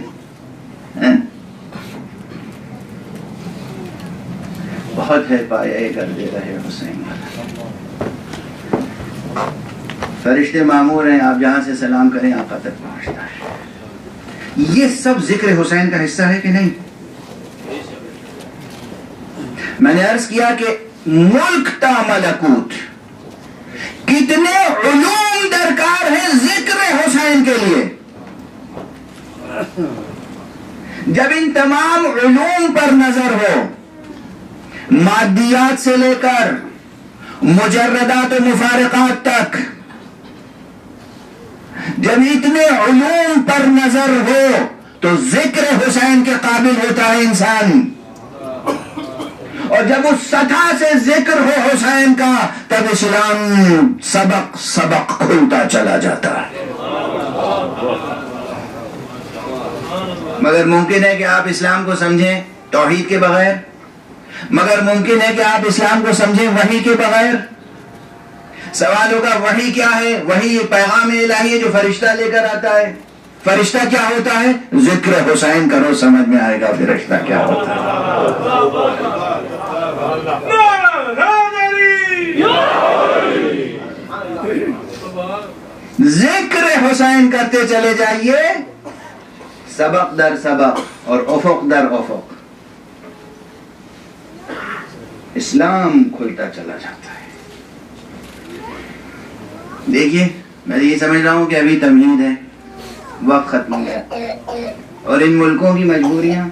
بہت ہے پائے گردے رہے حسین بلند۔ فرشتے معمور ہیں، آپ جہاں سے سلام کریں آقا تک پہنچتا ہے۔ یہ سب ذکر حسین کا حصہ ہے کہ نہیں؟ میں نے عرض کیا کہ ملک تا ملکوت کتنے علوم درکار ہیں ذکر حسین کے لیے۔ جب ان تمام علوم پر نظر ہو، مادیات سے لے کر مجردات و مفارقات تک، جب اتنے علوم پر نظر ہو تو ذکر حسین کے قابل ہوتا ہے انسان، اور جب اس سطح سے ذکر ہو حسین کا تب اسلام سبق سبق کھلتا چلا جاتا ہے۔ مگر ممکن ہے کہ آپ اسلام کو سمجھیں توحید کے بغیر، مگر ممکن ہے کہ آپ اسلام کو سمجھیں وحی کے بغیر۔ سوال ہوگا وحی کیا ہے؟ وحی پیغام الہی ہے جو فرشتہ لے کر آتا ہے۔ فرشتہ کیا ہوتا ہے؟ ذکر حسین کرو سمجھ میں آئے گا فرشتہ کیا ہوتا ہے۔ ذکر حسین کرتے چلے جائیے، سبق در سبق اور افق در افق اسلام کھلتا چلا جاتا ہے۔ دیکھیے میں یہ سمجھ رہا ہوں کہ ابھی تمہید ہے، وقت ختم ہو گیا، اور ان ملکوں کی مجبوریاں،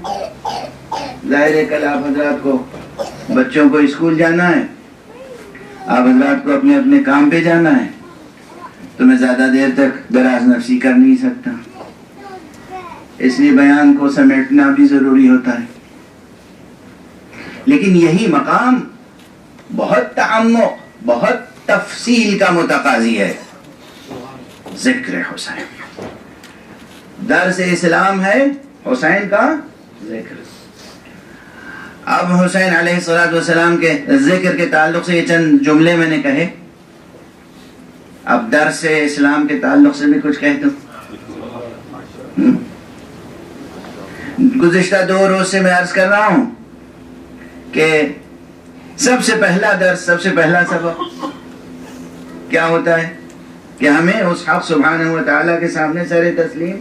ظاہر ہے کل آپ حضرات کو بچوں کو اسکول جانا ہے، آپ حضرات کو اپنے اپنے کام پہ جانا ہے، تو میں زیادہ دیر تک دراز نفسی کر نہیں سکتا، اس لیے بیان کو سمیٹنا بھی ضروری ہوتا ہے۔ لیکن یہی مقام بہت تعمق، بہت تفصیل کا متقاضی ہے۔ ذکر حسین، درس اسلام ہے حسین کا ذکر۔ اب حسین علیہ السلام کے ذکر کے تعلق سے یہ چند جملے میں نے کہے، اب درس اسلام کے تعلق سے بھی کچھ کہہ دوں۔ گزشتہ 2 روز سے میں عرض کر رہا ہوں کہ سب سے پہلا درس، سب سے پہلا سبق کیا ہوتا ہے کہ ہمیں اس حق سبحانہ و تعالیٰ کے سامنے سر تسلیم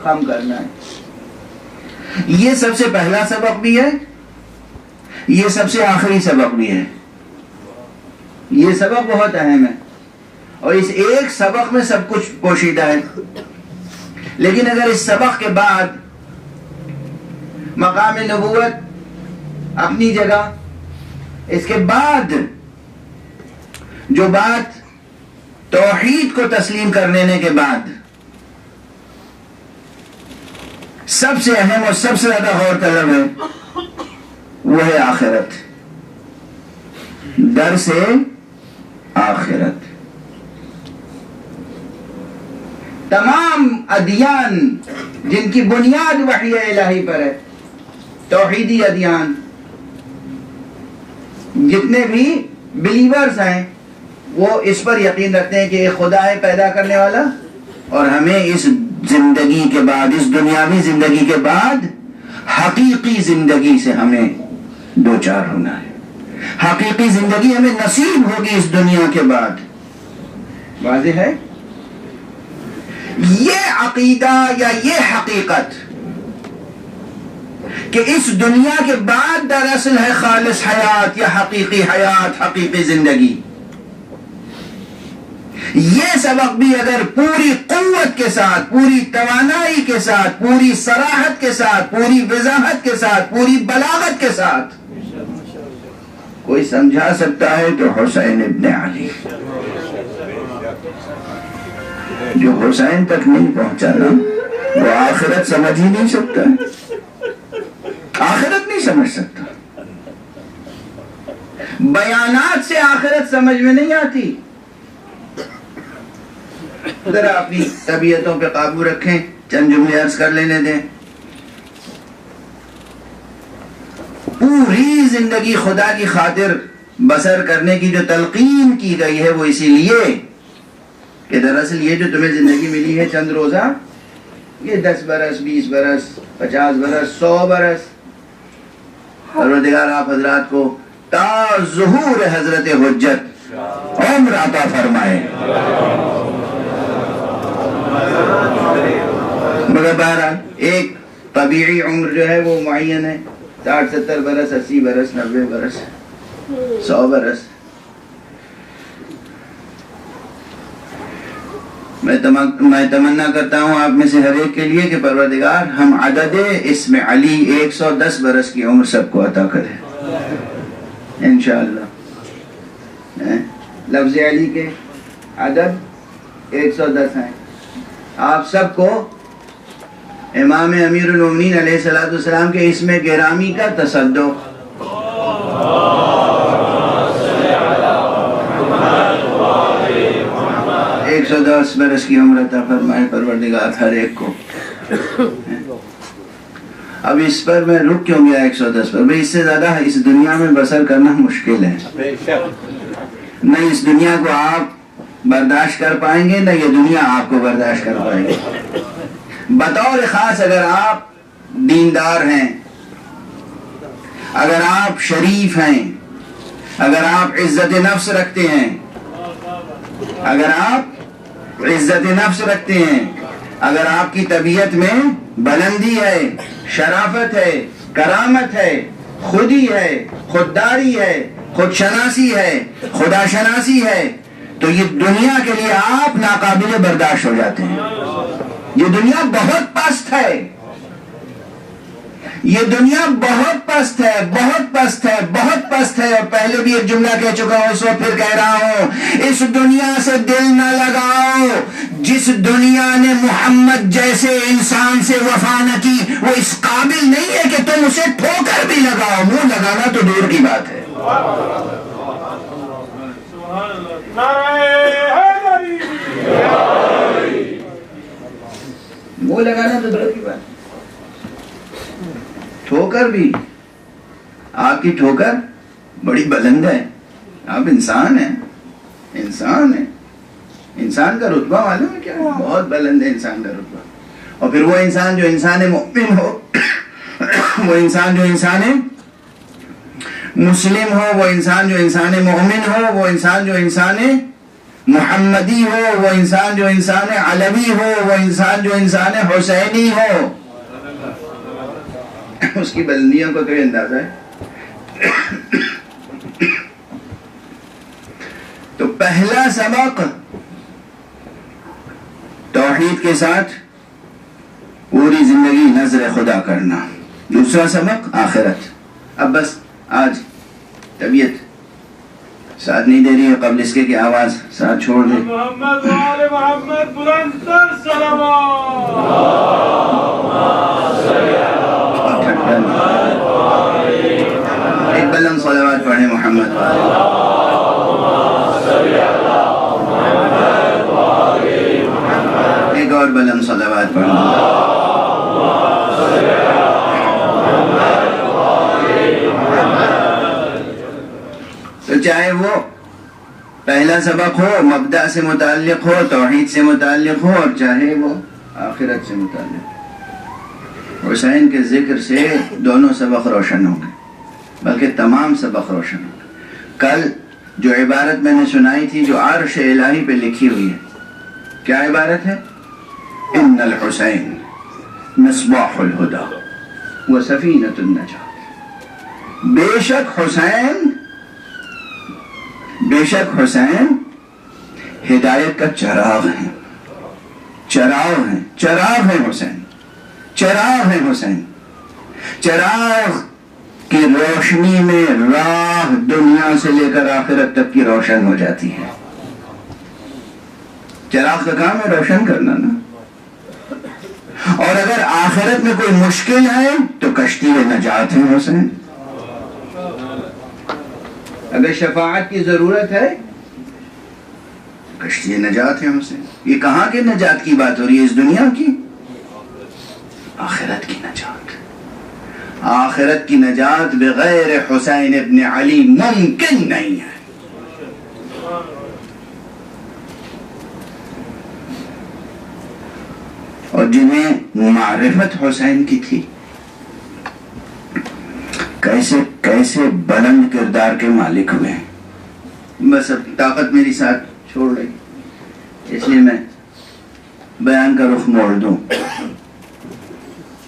خم کرنا ہے۔ یہ سب سے پہلا سبق بھی ہے یہ سب سے آخری سبق بھی ہے. یہ سبق بہت اہم ہے اور اس ایک سبق میں سب کچھ پوشیدہ ہے. لیکن اگر اس سبق کے بعد مقام نبوت اپنی جگہ، اس کے بعد جو بات توحید کو تسلیم کر لینے کے بعد سب سے اہم اور سب سے زیادہ غور طلب ہے، وہ ہے آخرت، در سے آخرت. تمام ادیان جن کی بنیاد وحی الہی پر ہے، توحیدی ادیان، جتنے بھی بلیورز ہیں وہ اس پر یقین رکھتے ہیں کہ ایک خدا ہے پیدا کرنے والا اور ہمیں اس زندگی کے بعد، اس دنیاوی زندگی کے بعد حقیقی زندگی سے ہمیں دوچار ہونا ہے. حقیقی زندگی ہمیں نصیب ہوگی اس دنیا کے بعد. واضح ہے؟ یہ عقیدہ یا یہ حقیقت کہ اس دنیا کے بعد دراصل ہے خالص حیات یا حقیقی حیات، حقیقی زندگی، یہ سبق بھی اگر پوری قوت کے ساتھ، پوری توانائی کے ساتھ، پوری صراحت کے ساتھ، پوری وضاحت کے ساتھ، پوری بلاغت کے ساتھ کوئی سمجھا سکتا ہے تو حسین ابن علی. جو حسین تک نہیں پہنچا نا وہ آخرت سمجھ ہی نہیں سکتا ہے، آخرت نہیں سمجھ سکتا. بیانات سے آخرت سمجھ میں نہیں آتی. ذرا اپنی طبیعتوں پہ قابو رکھیں، چند جملے عرض کر لینے دیں. پوری زندگی خدا کی خاطر بسر کرنے کی جو تلقین کی گئی ہے وہ اسی لیے کہ دراصل یہ جو تمہیں زندگی ملی ہے چند روزہ، یہ 10 برس، 20 برس، 50 برس، 100 برس، پروردگار آپ حضرات کو تا ظہور حضرت حجت عمر عطا فرمائے. مگر بہرحال ایک طبیعی عمر جو ہے وہ معین ہے، 60 70 برس، 80 برس، 90 برس، 100 برس. میں تمنا کرتا ہوں آپ میں سے ہر ایک کے لیے کہ پروردگار ہم عدد اسم علی 110 برس کی عمر سب کو عطا کرے انشاءاللہ. لفظ علی کے عدد 110 ہیں. آپ سب کو امام امیر المومنین علیہ السلام کے اسم گرامی کا تصدق، 110 برس کی عمر عطا فرمائے پروردگار ہر ایک کو. اب اس پر میں رک کیوں گیا 110 پر؟ بھئی اس سے زیادہ اس دنیا میں بسر کرنا مشکل ہے. نہ اس دنیا کو آپ برداشت کر پائیں گے، نہ یہ دنیا آپ کو برداشت کر پائیں گے. بطور خاص اگر آپ دیندار ہیں، اگر آپ شریف ہیں، اگر آپ عزت نفس رکھتے ہیں، اگر آپ عزت نفس رکھتے ہیں، اگر آپ کی طبیعت میں بلندی ہے، شرافت ہے، کرامت ہے، خودی ہے، خودداری ہے، خود شناسی ہے، خدا شناسی ہے، تو یہ دنیا کے لیے آپ ناقابل برداشت ہو جاتے ہیں. یہ دنیا بہت پست ہے، یہ دنیا بہت پست ہے، بہت پست ہے، بہت پست ہے. اور پہلے بھی ایک جملہ کہہ چکا ہوں، اس وقت پھر کہہ رہا ہوں، اس دنیا سے دل نہ لگاؤ. جس دنیا نے محمد جیسے انسان سے وفا نہ کی وہ اس قابل نہیں ہے کہ تم اسے ٹھوکر بھی لگاؤ. منہ لگانا تو دور کی بات ہے. منہ لگانا تو دور کی بات ہے. ٹھوکر بھی، آپ کی ٹھوکر بڑی بلند ہے. آپ انسان ہیں، انسان ہیں. انسان کا رتبہ معلوم ہے کیا ہے؟ بہت بلند ہے انسان کا رتبہ. اور پھر وہ انسان جو انسان مؤمن ہو، وہ انسان جو انسان مسلم ہو، وہ انسان جو انسان مومن ہو، وہ انسان جو انسان محمدی ہو، وہ انسان جو انسان علوی ہو، وہ انسان جو انسان حسینی ہو، اس کی بلندیوں کا کوئی اندازہ ہے؟ تو پہلا سبق توحید کے ساتھ پوری زندگی نظر خدا کرنا. دوسرا سبق آخرت. اب بس آج طبیعت ساتھ نہیں دے رہی ہے، قبل اس کے کہ آواز ساتھ چھوڑ دے. محمد و آل محمد بلند تر صلوات. ایک بلند صلوات پڑھیں محمد. ایک اور بلند صلوات پڑھیں. تو چاہے وہ پہلا سبق ہو، مبدأ سے متعلق ہو، توحید سے متعلق ہو، اور چاہے وہ آخرت سے متعلق ہو، حسین کے ذکر سے دونوں سبق روشن ہوں گے، بلکہ تمام سبق روشن ہوں گے. کل جو عبارت میں نے سنائی تھی جو عرش الہی پہ لکھی ہوئی ہے، کیا عبارت ہے؟ ان الحسین مصباح الہدی و سفینۃ النجاۃ. بے شک حسین ہدایت کا چراغ ہے. چراغ ہے حسین. چراغ کی روشنی میں راہ دنیا سے لے کر آخرت تک کی روشن ہو جاتی ہے. چراغ کا کام ہے روشن کرنا نا. اور اگر آخرت میں کوئی مشکل ہے تو کشتی نجات ہے حسین. اگر شفاعت کی ضرورت ہے کشتی نجات ہے حسین. یہ کہاں کے نجات کی بات ہو رہی ہے؟ اس دنیا کی؟ آخرت کی نجات. آخرت کی نجات بغیر حسین ابن علی ممکن نہیں ہے. اور جنہیں معرفت حسین کی تھی کیسے بلند کردار کے مالک ہوئے ہیں. بس اب طاقت میری ساتھ چھوڑ رہی، اس لیے میں بیان کا رخ موڑ دوں.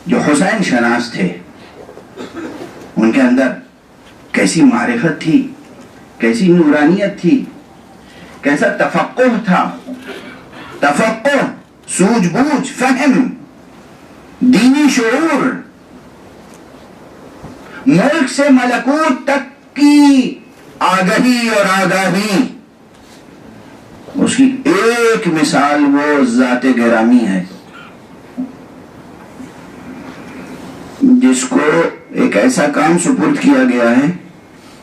جو حسین شناس تھے ان کے اندر کیسی معرفت تھی، کیسی نورانیت تھی، کیسا تفقہ تھا. تفقہ، سوجھ بوجھ، فہم، دینی شعور، ملک سے ملکوت تک کی آگہی اور آگاہی. اس کی ایک مثال وہ ذات گرامی ہے جس کو ایک ایسا کام سپرد کیا گیا ہے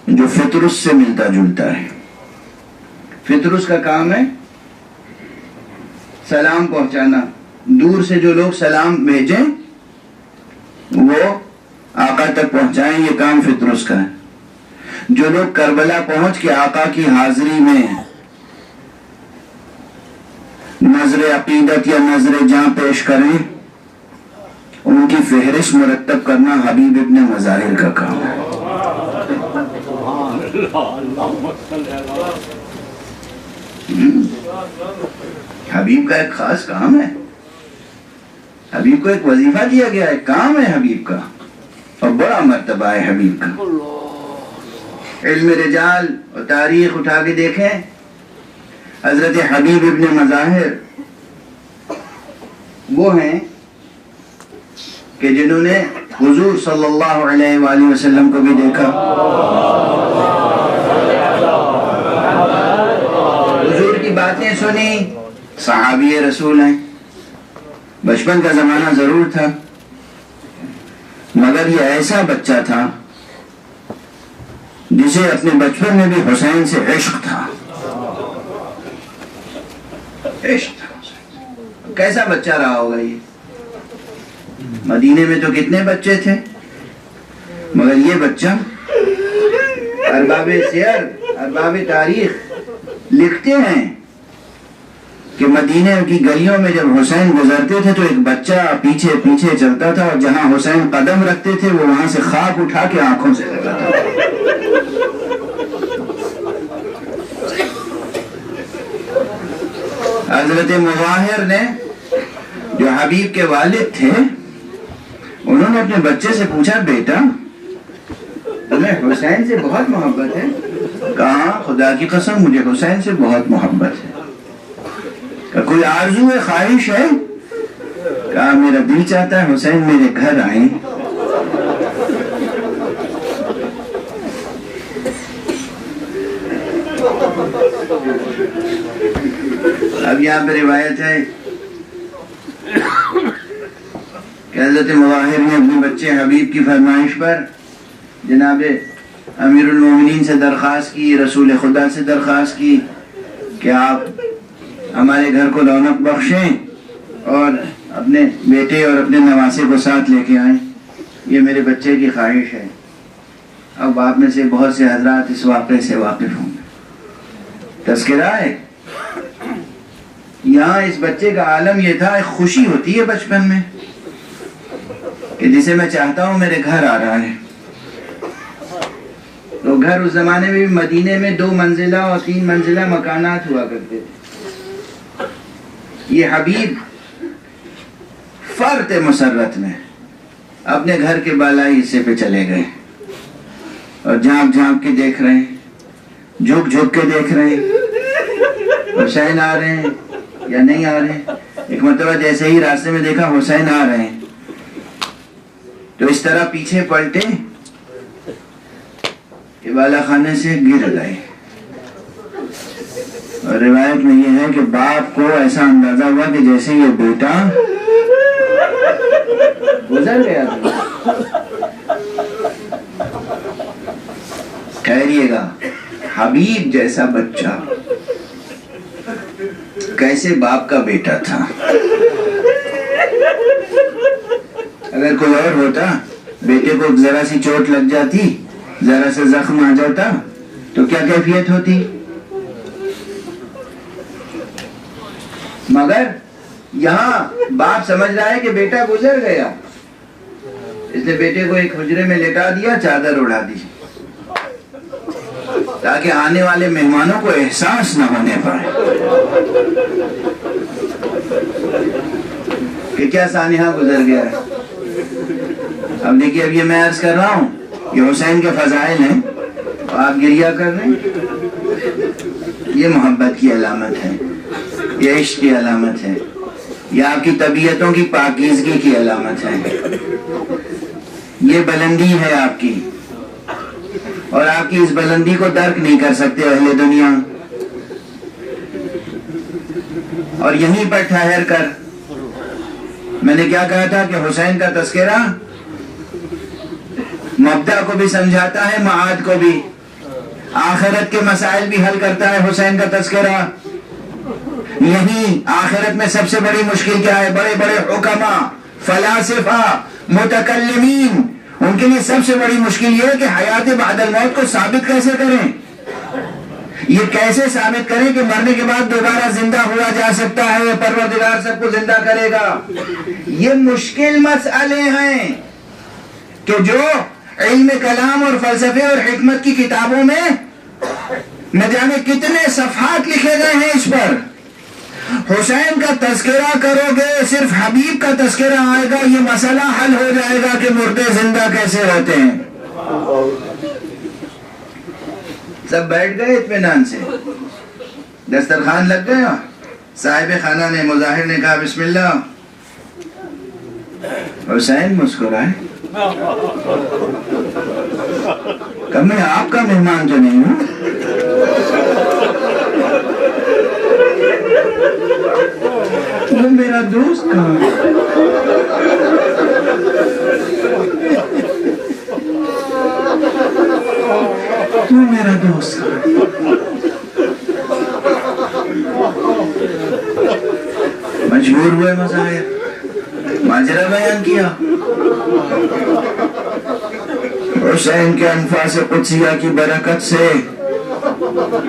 جو فطرس سے ملتا جلتا ہے. فطرس کا کام ہے سلام پہنچانا. دور سے جو لوگ سلام بھیجیں وہ آقا تک پہنچائیں، یہ کام فطرس کا ہے. جو لوگ کربلا پہنچ کے آقا کی حاضری میں نظر عقیدت یا نظر جاں پیش کریں ان کی فہرست مرتب کرنا حبیب ابن مظاہر کا کام ہے. حبیب کا ایک خاص کام ہے. حبیب کو ایک وظیفہ دیا گیا ہے، کام ہے حبیب کا، اور بڑا مرتبہ ہے حبیب کا. علم رجال اور تاریخ اٹھا کے دیکھیں، حضرت حبیب ابن مظاہر وہ ہیں کہ جنہوں نے حضور صلی اللہ علیہ وآلہ وسلم کو بھی دیکھا، حضور کی باتیں سنی. صحابی رسول ہیں. بچپن کا زمانہ ضرور تھا مگر یہ ایسا بچہ تھا جسے اپنے بچپن میں بھی حسین سے عشق تھا. عشق تھا. کیسا بچہ رہا ہوگا یہ؟ مدینے میں تو کتنے بچے تھے مگر یہ بچہ، ارباب سیر، ارباب تاریخ لکھتے ہیں کہ مدینے کی گلیوں میں جب حسین گزرتے تھے تو ایک بچہ پیچھے پیچھے چلتا تھا اور جہاں حسین قدم رکھتے تھے وہ وہاں سے خاک اٹھا کے آنکھوں سے لگاتا تھا. حضرت مظاہر نے جو حبیب کے والد تھے انہوں نے اپنے بچے سے پوچھا، بیٹا تمہیں حسین سے بہت محبت ہے؟ کہا خدا کی قسم مجھے حسین سے بہت محبت ہے. کہ کوئی آرزو ہے، خواہش ہے؟ کہا میرا دل چاہتا ہے حسین میرے گھر آئیں. اب یہاں پہ روایت ہے کہ حضرت مظاہر نے اپنے بچے حبیب کی فرمائش پر جناب امیر المومنین سے درخواست کی، رسول خدا سے درخواست کی کہ آپ ہمارے گھر کو رونق بخشیں اور اپنے بیٹے اور اپنے نواسے کو ساتھ لے کے آئیں، یہ میرے بچے کی خواہش ہے. اب آپ میں سے بہت سے حضرات اس واقعے سے واقف ہوں گے. تذکرہ ہے یہاں اس بچے کا عالم یہ تھا، ایک خوشی ہوتی ہے بچپن میں کہ جسے میں چاہتا ہوں میرے گھر آ رہا ہے. تو گھر اس زمانے میں بھی مدینے میں 2 منزلہ اور 3 منزلہ مکانات ہوا کرتے تھے. یہ حبیب فرط مسرت میں اپنے گھر کے بالائی حصے پہ چلے گئے اور جھانک جھانک کے دیکھ رہے ہیں، جھک جھک کے دیکھ رہے ہیں حسین آ رہے ہیں یا نہیں آ رہے ہیں. ایک مرتبہ جیسے ہی راستے میں دیکھا حسین آ رہے ہیں تو اس طرح پیچھے پلٹے کہ بالا خانے سے گر گئے. اور روایت میں یہ ہے کہ باپ کو ایسا اندازہ ہوا کہ جیسے یہ بیٹا گزر گیا تھا. ٹھہریے گا، حبیب جیسا بچہ کیسے باپ کا بیٹا تھا؟ اگر کوئی اور ہوتا، بیٹے کو ذرا سی چوٹ لگ جاتی، ذرا سے زخم آ جاتا تو کیا کیفیت ہوتی؟ مگر یہاں باپ سمجھ رہا ہے کہ بیٹا گزر گیا، اس نے بیٹے کو ایک حجرے میں لٹا دیا، چادر اڑا دی تاکہ آنے والے مہمانوں کو احساس نہ ہونے پائے کہ کیا سانحہ گزر گیا ہے. اب دیکھیے، اب یہ میں عرض کر رہا ہوں، یہ حسین کے فضائل ہیں اور آپ گریہ کر رہے ہیں. یہ محبت کی علامت ہے، یہ عشق کی علامت ہے، یہ آپ کی طبیعتوں کی پاکیزگی کی علامت ہے. یہ بلندی ہے آپ کی، اور آپ کی اس بلندی کو درک نہیں کر سکتے اہل دنیا. اور یہیں پر ٹھہر کر میں نے کیا کہا تھا کہ حسین کا تذکرہ مبدأ کو بھی سمجھاتا ہے، معاد کو بھی، آخرت کے مسائل بھی حل کرتا ہے. حسین کا تذکرہ یہی آخرت میں سب سے بڑی مشکل کیا ہے؟ بڑے بڑے حکما، فلاسفہ، متکلمین، ان کے لیے سب سے بڑی مشکل یہ ہے کہ حیات بعد الموت کو ثابت کیسے کریں. یہ کیسے ثابت کریں کہ مرنے کے بعد دوبارہ زندہ ہوا جا سکتا ہے، پروردگار سب کو زندہ کرے گا. یہ مشکل مسئلے ہیں کہ جو علم کلام اور فلسفے اور حکمت کی کتابوں میں نہ جانے کتنے صفحات لکھے گئے ہیں اس پر. حسین کا تذکرہ کرو گے، صرف حبیب کا تذکرہ آئے گا، یہ مسئلہ حل ہو جائے گا کہ مردے زندہ کیسے ہوتے ہیں. سب بیٹھ گئے اطمینان سے، دسترخوان لگ گیا. صاحب خانہ نے، مظاہر نے کہا بسم اللہ. حسین مسکرائے، کہ میں آپ کا مہمان تو نہیں ہوں. وہ میرا دوست کہاں؟ تو میرا دوست مجبور ہوئے مظاہر، ماجرا بیان کیا. حسین کے انفاس قدسیہ کی برکت سے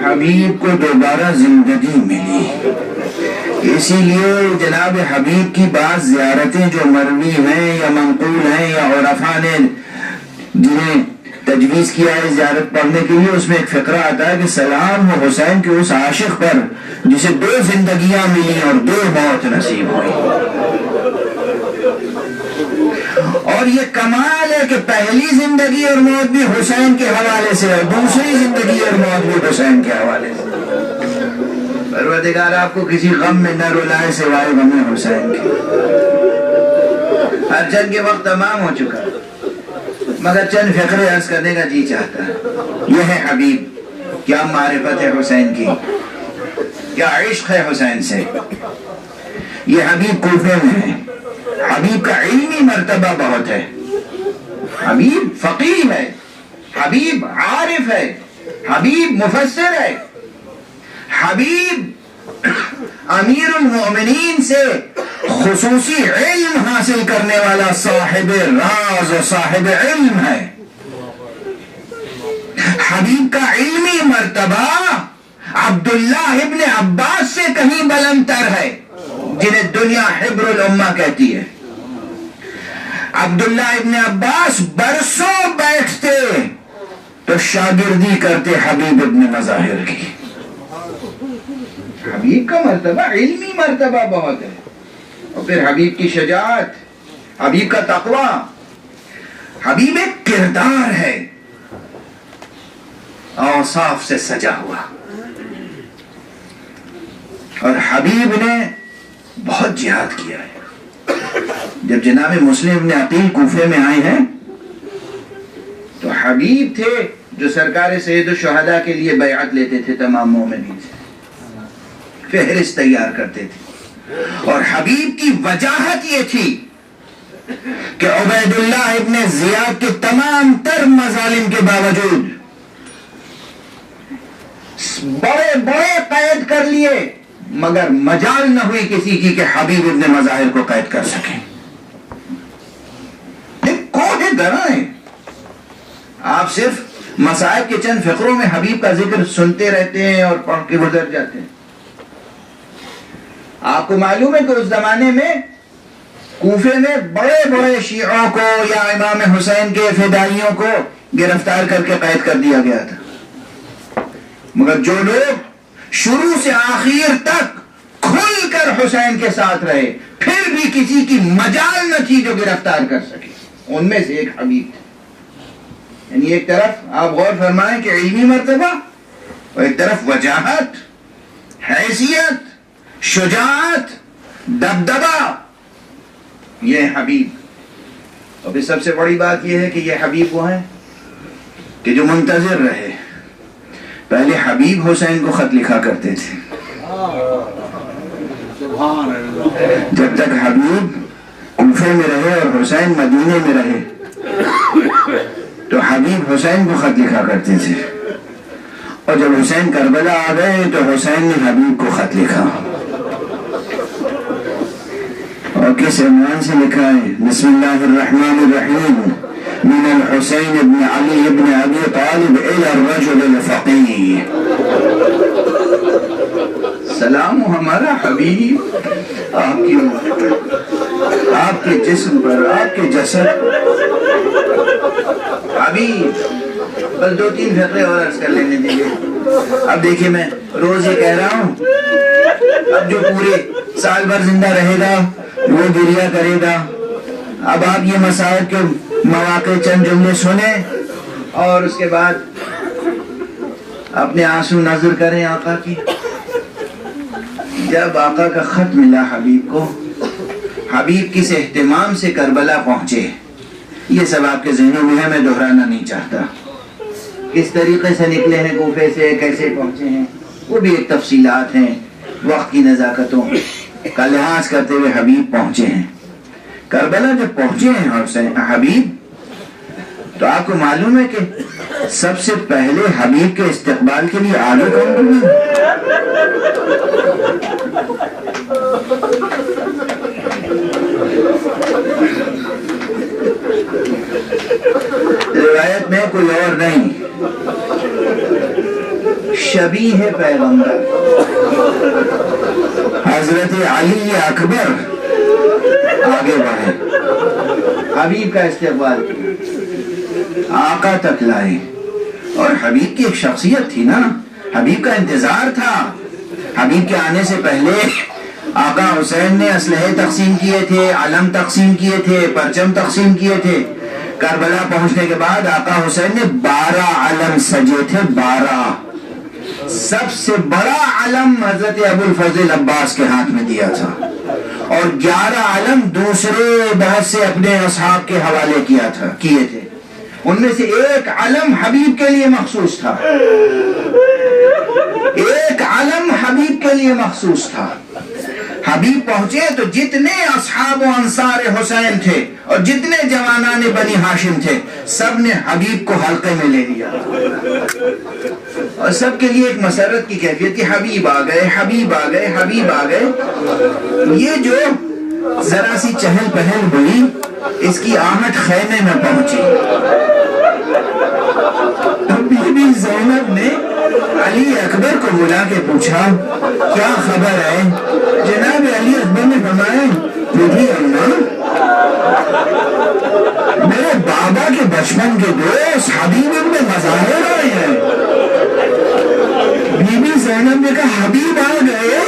حبیب کو دوبارہ زندگی ملی. اسی لیے جناب حبیب کی بعض زیارتیں جو مروی ہیں یا منقول ہیں یا عرفاء نے جنہیں تجویز کیا ہے زیارت پڑھنے کے لیے، اس میں ایک فقرہ آتا ہے کہ سلام ہو حسین کے اس عاشق پر جسے 2 زندگیاں ملی اور 2 موت نصیب ہوئی. اور یہ کمال ہے کہ پہلی زندگی اور موت بھی حسین کے حوالے سے ہے، دوسری زندگی اور موت بھی حسین کے حوالے سے۔ پروردگار آپ کو کسی غم میں نہ رلائے سوائے غم حسین کے۔ ہر جنگ کے وقت تمام ہو چکا، مگر چند فقرے عرض کرنے کا جی چاہتا ہے۔ یہ ہے حبیب، کیا معرفت ہے حسین کی، کیا عشق ہے حسین سے۔ یہ حبیب کوفے میں ہے، حبیب کا علمی مرتبہ بہت ہے، حبیب فقیہ ہے، حبیب عارف ہے، حبیب مفسر ہے، حبیب امیر المؤمنین سے خصوصی علم حاصل کرنے والا صاحب راز و صاحب علم ہے۔ حبیب کا علمی مرتبہ عبداللہ ابن عباس سے کہیں بلند تر ہے، جنہیں دنیا حبر الامہ کہتی ہے۔ عبداللہ ابن عباس برسوں بیٹھتے تو شاگردی کرتے حبیب ابن مظاہر کی۔ حبیب کا مرتبہ علمی مرتبہ بہت ہے، اور پھر حبیب کی شجاعت، حبیب کا تقوی، حبیب ایک کردار ہے اوصاف سے سجا ہوا، اور حبیب نے بہت جہاد کیا ہے۔ جب جناب مسلم ابن عقیل کوفے میں آئے ہیں تو حبیب تھے جو سرکار سید الشہداء کے لیے بیعت لیتے تھے تمام مومنین سے، فہرست تیار کرتے تھے، اور حبیب کی وجاہت یہ تھی کہ عبید اللہ ابن زیاد کے تمام تر مظالم کے باوجود بڑے بڑے قید کر لیے، مگر مجال نہ ہوئی کسی کی کہ حبیب ابن مظاہر کو قید کر سکیں۔ کوہ درا ہے، آپ صرف مصائب کے چند فقروں میں حبیب کا ذکر سنتے رہتے ہیں اور پڑھ کے گزر جاتے ہیں۔ آپ کو معلوم ہے کہ اس زمانے میں کوفے میں بڑے بڑے شیعوں کو یا امام حسین کے فدائیوں کو گرفتار کر کے قید کر دیا گیا تھا، مگر جو لوگ شروع سے آخر تک کھل کر حسین کے ساتھ رہے، پھر بھی کسی کی مجال نہ تھی جو گرفتار کر سکے، ان میں سے ایک حبیب تھے۔ یعنی ایک طرف آپ غور فرمائیں کہ علمی مرتبہ، اور ایک طرف وجاہت، حیثیت، شجاعت، دبدبہ، یہ حبیب۔ اور پھر سب سے بڑی بات یہ ہے کہ یہ حبیب وہ ہیں کہ جو منتظر رہے۔ پہلے حبیب حسین کو خط لکھا کرتے تھے، جب تک حبیب کوفے میں رہے اور حسین مدینے میں رہے تو حبیب حسین کو خط لکھا کرتے تھے، اور جب حسین کربلا آ گئے تو حسین نے حبیب کو خط لکھا، اور کس عنوان سے لکھا ہے؟ بسم اللہ الرحمن الرحیم، من الحسین ابن علی ابن ابی طالب الى الرجل الفقیہ۔ سلام ہمارا حبیب آپ کی روح، آپ کے جسم پر، آپ کے جسد۔ حبیب، بس دو تین فقرے اور عرض کر لینے دیجیے۔ اب دیکھیے میں روز یہ کہہ رہا ہوں، اب جو پورے سال بھر زندہ رہے گا وہ گریہ کرے گا۔ اب آپ یہ مسائل کے مواقع چند جملے سنیں اور اس کے بعد اپنے آنسو نظر کریں آقا کی۔ جب آقا کا خط ملا حبیب کو، حبیب کس اہتمام سے کربلا پہنچے، یہ سب آپ کے ذہنوں میں ہے، میں دہرانا نہیں چاہتا۔ کس طریقے سے نکلے ہیں کوفے سے، کیسے پہنچے ہیں، وہ بھی ایک تفصیلات ہیں، وقت کی نزاکتوں کا لحاظ کرتے ہوئے حبیب پہنچے ہیں کربلا۔ جب پہنچے ہیں حسین حبیب تو آپ کو معلوم ہے کہ سب سے پہلے حبیب کے استقبال کے لیے آگے کون ہوئے؟ روایت میں کوئی اور نہیں، شبیہ پیغمبر حضرت علی اکبر آگے بڑھے، حبیب کا استقبال کیا، آقا تک لائے۔ اور حبیب کی ایک شخصیت تھی نا، حبیب کا انتظار تھا۔ حبیب کے آنے سے پہلے آقا حسین نے اسلحے تقسیم کیے تھے، علم تقسیم کیے تھے، پرچم تقسیم کیے تھے. کربلا پہنچنے کے بعد آقا حسین نے 12 علم سجے تھے. 12. سب سے بڑا علم حضرت ابو الفضل عباس کے ہاتھ میں دیا تھا، اور 11 علم دوسرے بہت سے اپنے اصحاب کے حوالے کیے تھے. ان میں سے ایک علم حبیب کے لیے مخصوص تھا. ایک علم حبیب کے لیے مخصوص تھا. حبیب پہنچے تو جتنے اصحاب و انصار حسین تھے اور جتنے جوانان بنی ہاشم تھے، سب نے حبیب کو حلقے میں لے لیا، اور سب کے لیے ایک مسرت کی کیفیت تھی. حبیب آ گئے، حبیب آ گئے، حبیب آ گئے. یہ جو ذرا سی چہل پہل ہوئی، اس کی آہٹ خیمے میں پہنچی. تو بی بی زینب نے علی اکبر کو بلا کے پوچھا کیا خبر ہے؟ جناب علی اکبر نے فرمایا بوڑھی اماں، میرے بابا کے بچپن کے دوست حبیب ابن مظاہر آئے ہیں. بی بی زینب نے کہا حبیب آ گئے،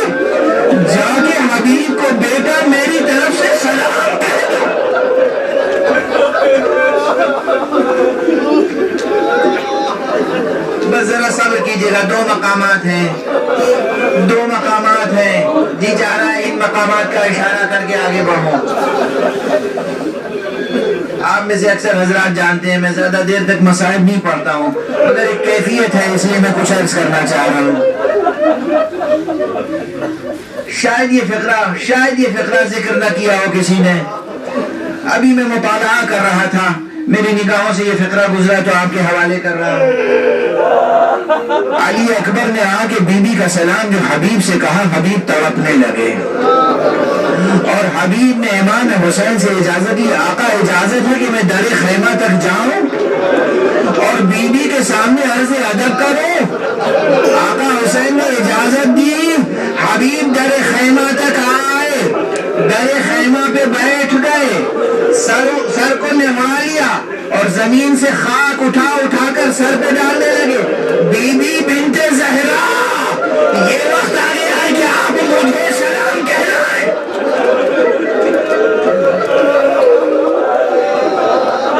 جا کے حبیب کو بیٹا میری طرف سے سلام کہہ دو. بس ذرا صبر کیجیے گا، 2 مقامات ہیں، 2 مقامات ہیں. جی چاہ رہا ہے ان مقامات کا اشارہ کر کے آگے بڑھوں. آپ میں سے اکثر حضرات جانتے ہیں میں زیادہ دیر تک مصائب نہیں پڑھتا ہوں، مگر ایک کیفیت ہے اس لیے میں کچھ عرض کرنا چاہ رہا ہوں. شاید یہ فقرہ ذکر نہ کیا ہو کسی نے. ابھی میں مطالعہ کر رہا تھا، میری نگاہوں سے یہ فقرہ گزرا تو آپ کے حوالے کر رہا ہوں. علی اکبر نے آ کے بی بی کا سلام جو حبیب سے کہا، حبیب تڑپنے لگے، اور حبیب نے امام حسین سے اجازت لی. آقا اجازت ہے کہ میں در خیمہ تک جاؤں اور بی بی کے سامنے عرض ادب کروں؟ آقا حسین نے اجازت دی. حبیب در خیمہ تک آئے، در خیمہ پہ بیٹھ گئے، سر کو نہا لیا اور زمین سے خاک اٹھا کر سر پہ ڈالنے لگے. بی بی بنت زہرا، یہ وقت آ گیا ہے کہ آپ مجھے سلام کہلائیں.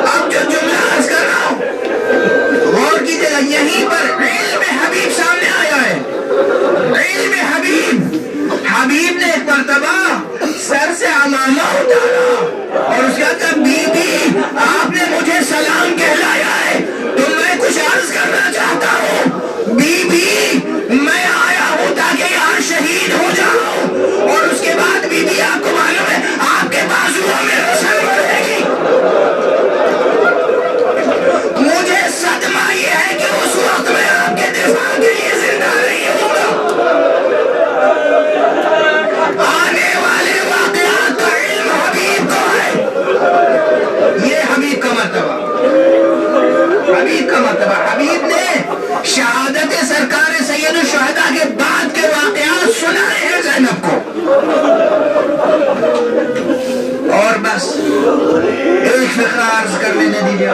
اب جو جملہ عرض کر رہا ہوں غور کیجیے گا، یہیں پر علم حبیب سامنے آیا ہے. علم حبیب نے ایک مرتبہ سر سے عمامہ اتارا اور اس کے بعد بی بی آپ نے مجھے سلام کہلایا ہے تو میں کچھ عرض کرنا چاہتا ہوں. بی بی میں آیا ہوں تاکہ یہاں شہید ہو جاؤں. اور اس کے بعد بی بی آپ کو معلوم ہے آپ کے بازوؤں میں رسل بڑھے گی. مجھے صدمہ یہ ہے کہ اس وقت میں آپ کے دفاع کے لیے زندہ نہیں ہوں گا. آنے والے واقعات کا علم حبیب کو ہے. یہ حبیب کا مرتبہ، حبیب کا مرتبہ. حبیب نے شہادت سرکار سید الشہداء کے بعد کے واقعات سنائے ہیں زینب کو. اور بس ایک فقرہ عرض کر لینے دیجیے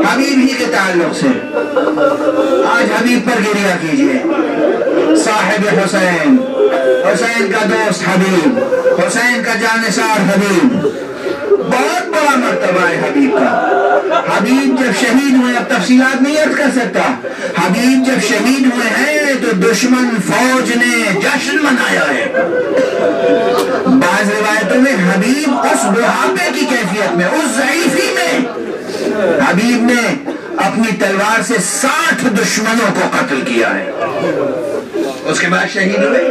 حبیب ہی کے تعلق سے. آج حبیب پر گریہ کیجیے. صاحب حسین، حسین کا دوست حبیب، حسین کا جانثار حبیب، بہت بڑا مرتبہ ہے حبیب کا. حبیب جب شہید ہوئے، اب تفصیلات نہیں عرض کر سکتا، حبیب جب شہید ہوئے ہیں تو دشمن فوج نے جشن منایا ہے. بعض روایتوں میں حبیب اس بڑھاپے کی کیفیت میں، اس ضعیفی میں حبیب نے اپنی تلوار سے 60 دشمنوں کو قتل کیا ہے. اس کے بعد شہید ہوئے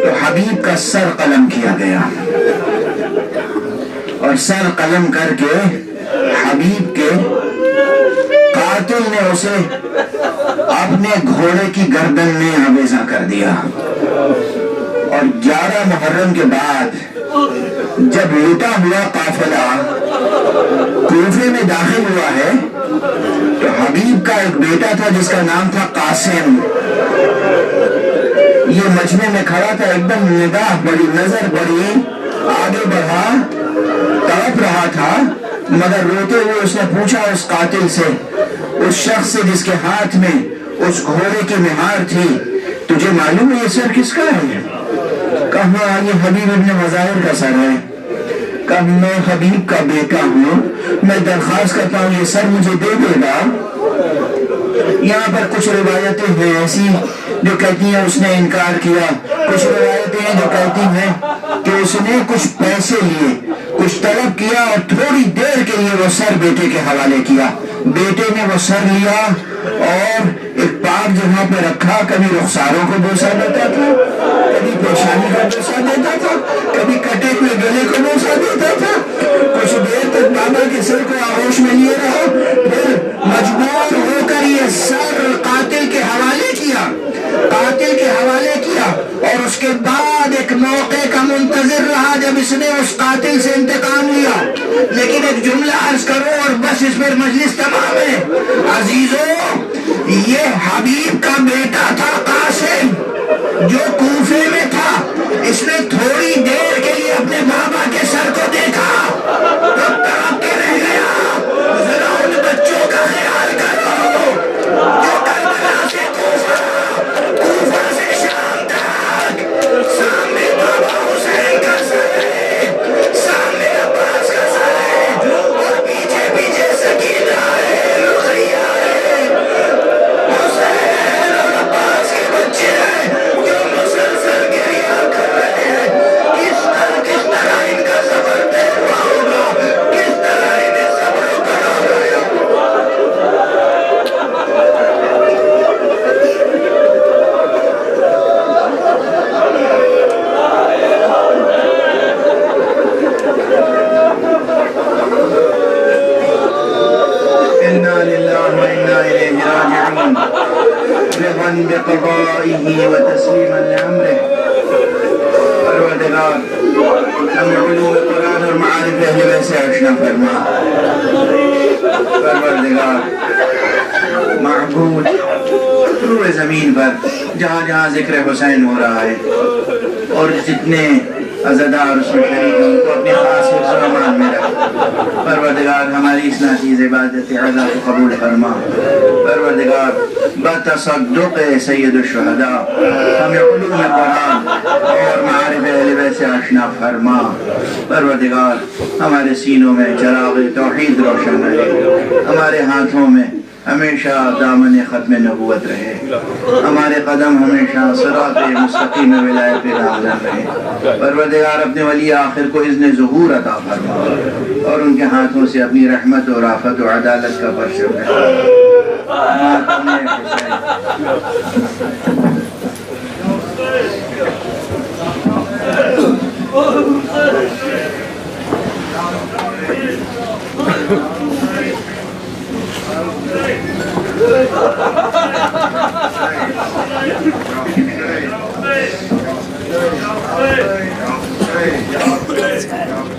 تو حبیب کا سر قلم کیا گیا، اور سر قلم کر کے حبیب کے قاتل نے اسے اپنے گھوڑے کی گردن میں آویزاں کر دیا. اور 11 محرم کے بعد جب لوٹا ہوا قافلہ کوفے میں داخل ہوا ہے تو حبیب کا ایک بیٹا تھا جس کا نام تھا قاسم. یہ مجمع میں کھڑا تھا، ایک دم نگاہ بڑی، نظر بڑی، آگے بڑھا، تڑپ رہا تھا، مگر روتے ہوئے اس نے پوچھا اس قاتل سے، اس شخص سے جس کے ہاتھ میں اس گھوڑے کی مہار تھی، تجھے معلوم ہے یہ سر کس کا ہے؟ کہا یہ حبیب ابن مظاہر کا سر ہے۔ کہا میں حبیب کا بیٹا ہوں، میں درخواست کرتا ہوں یہ سر مجھے دے دے گا۔ یہاں پر کچھ روایتیں ہیں ایسی جو کہتی ہیں اس نے انکار کیا، کچھ روایتیں ہیں جو کہتی ہیں کہ اس نے کچھ پیسے لیے، کچھ طلب کیا اور تھوڑی دیر کے لیے وہ سر بیٹے کے حوالے کیا۔ بیٹے نے وہ سر لیا اور ایک پاک جگہ پہ رکھا، کبھی رخساروں کو بوسا دیتا تھا، کبھی پیشانی کو بوسا دیتا تھا، کبھی کٹے ہوئے گلے کو بوسا دیتا تھا۔ کچھ دیر تک بابا کے سر کو آغوش میں لیے رہا، پھر مجبور ہو کر یہ سر قاتل کے حوالے کیا، قاتل کے حوالے کیا، اور اس کے بعد ایک موقع کا منتظر رہا جب اس نے اس قاتل سے انتقام لیا۔ لیکن ایک جملہ عرض کرو اور بس اس پر مجلس تمام ہے۔ عزیزو، یہ حبیب کا بیٹا تھا قاسم جو کوفے میں تھا، اس نے تھوڑی دیر کے لیے اپنے بابا کے سر کو دیکھا تو تڑپ کے رہ گیا۔ ذرا ان بچوں کا خیال کرو جو کربلا سے کوفہ، کوفہ سے شام تک، سامنے بابا حسین کا سر ہے، سامنے عباس کا سر ہے، اور پیچھے پیچھے سکینہ ہے، رقیہ ہے، حسین اور عباس کے بچے ہیں جو مسلسل گریہ کر رہے ہیں۔ کس طرح ان کا صبر طے ہوا ہوگا، کس طرح انہیں صبر و قرار آیا۔ انا للہ و انا الیہ راجعون، رضا بقضائہ و تسلیما لامرہ۔ پروردگار ہمیں علوم قرآن اور معارف اہل بیت سے آشنا فرما۔ پروردگار معبود روئے زمین پر جہاں جہاں ذکر حسین ہو رہا ہے اور جتنے عزادار اس میں شریک ہیں ان کو اپنے خاص حفظ و امان میں رکھ۔ پروردگار ہماری اس ناچیز عبادت عزا کو قبول فرما۔ پروردگار بتصدق سید الشہداء ہمیں علوم قرآن اور معارف اہل بیت سے آشنا فرما۔ پروردگار ہمارے سینوں میں چراغ توحید روشن رہے، ہمارے ہاتھوں میں ہمیشہ دامن ختم نبوت رہے، ہمارے قدم ہمیشہ صراط مستقیم ولایت پہ گامزن رہے۔ پروردگار اپنے ولی آخر کو اذن ظہور عطا فرما اور ان کے ہاتھوں سے اپنی رحمت و رافت و عدالت کا پرچم Hey!